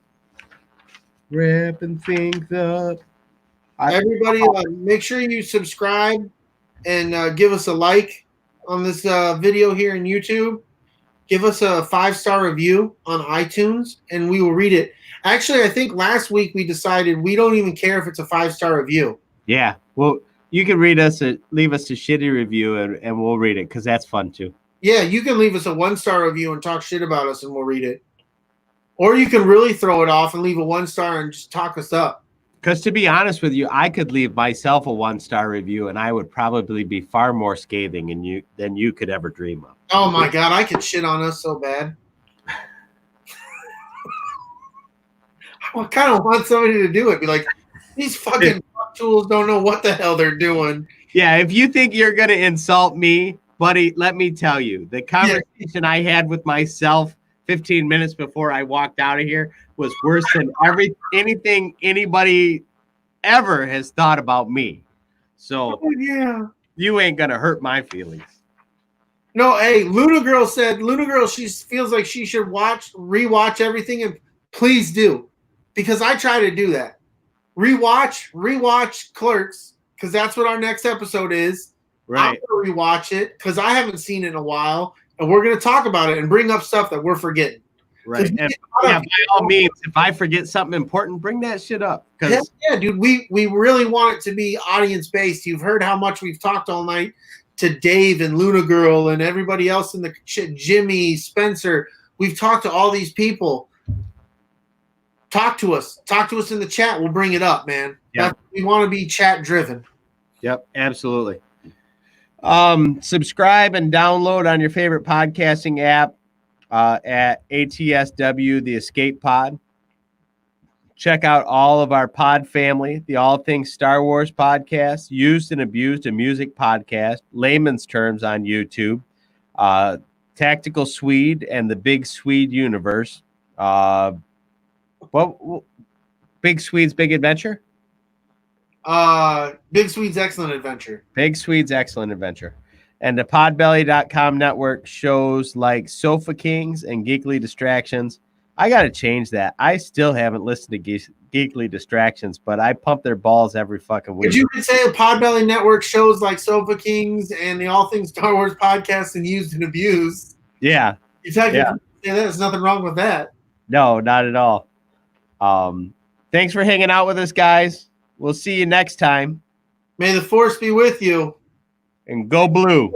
Everybody, make sure you subscribe and give us a like on this video here in YouTube. Give us a 5-star review on iTunes, and we will read it. Actually, I think last week we decided we don't even care if it's a 5-star review. Yeah, well, you can leave us a shitty review, and we'll read it, because that's fun too. Yeah, you can leave us a 1-star review and talk shit about us, and we'll read it. Or you can really throw it off and leave a 1-star and just talk us up. Because to be honest with you, I could leave myself a 1-star review, and I would probably be far more scathing than you could ever dream of. Oh my God, I could shit on us so bad. I kind of want somebody to do it. Be like, these fucking tools don't know what the hell they're doing. Yeah, if you think you're going to insult me, buddy, let me tell you, the conversation I had with myself 15 minutes before I walked out of here was worse than anything anybody ever has thought about me. So yeah, you ain't going to hurt my feelings. No, hey, Luna Girl, she feels like she should rewatch everything, and please do. Because I try to do that. Rewatch Clerks, because that's what our next episode is. Right. I'm going to rewatch it, because I haven't seen it in a whiile, and we're going to talk about it and bring up stuff that we're forgetting. Right. And by all means, if I forget something important, bring that shit up. Yeah, dude, we really want it to be audience-based. You've heard how much we've talked all night to Dave and Luna Girl and everybody else in the shit, Jimmy, Spencer. We've talked to all these people. talk to us. Talk to us in the chat. We'll bring it up, man. Yeah. We want to be chat driven. Yep, absolutely. Subscribe and download on your favorite podcasting app at ATSW, the Escape Pod. Check out all of our pod family, the All Things Star Wars podcast, Used and Abused, a music podcast, Layman's Terms on YouTube, Tactical Swede and the Big Swede Universe. Big Swede's Big Adventure? Big Swede's Excellent Adventure. Big Swede's Excellent Adventure. And the podbelly.com network shows like Sofa Kings and Geekly Distractions. I got to change that. I still haven't listened to Geekly Distractions, but I pump their balls every fucking week. But you could say a Podbelly Network shows like Sofa Kings and the All Things Star Wars podcast and Used and Abused. Yeah. You technically say there's nothing wrong with that. No, not at all. Thanks for hanging out with us, guys. We'll see you next time. May the Force be with you. And go blue.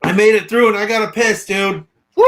I made it through and I got a piss, dude. Woo!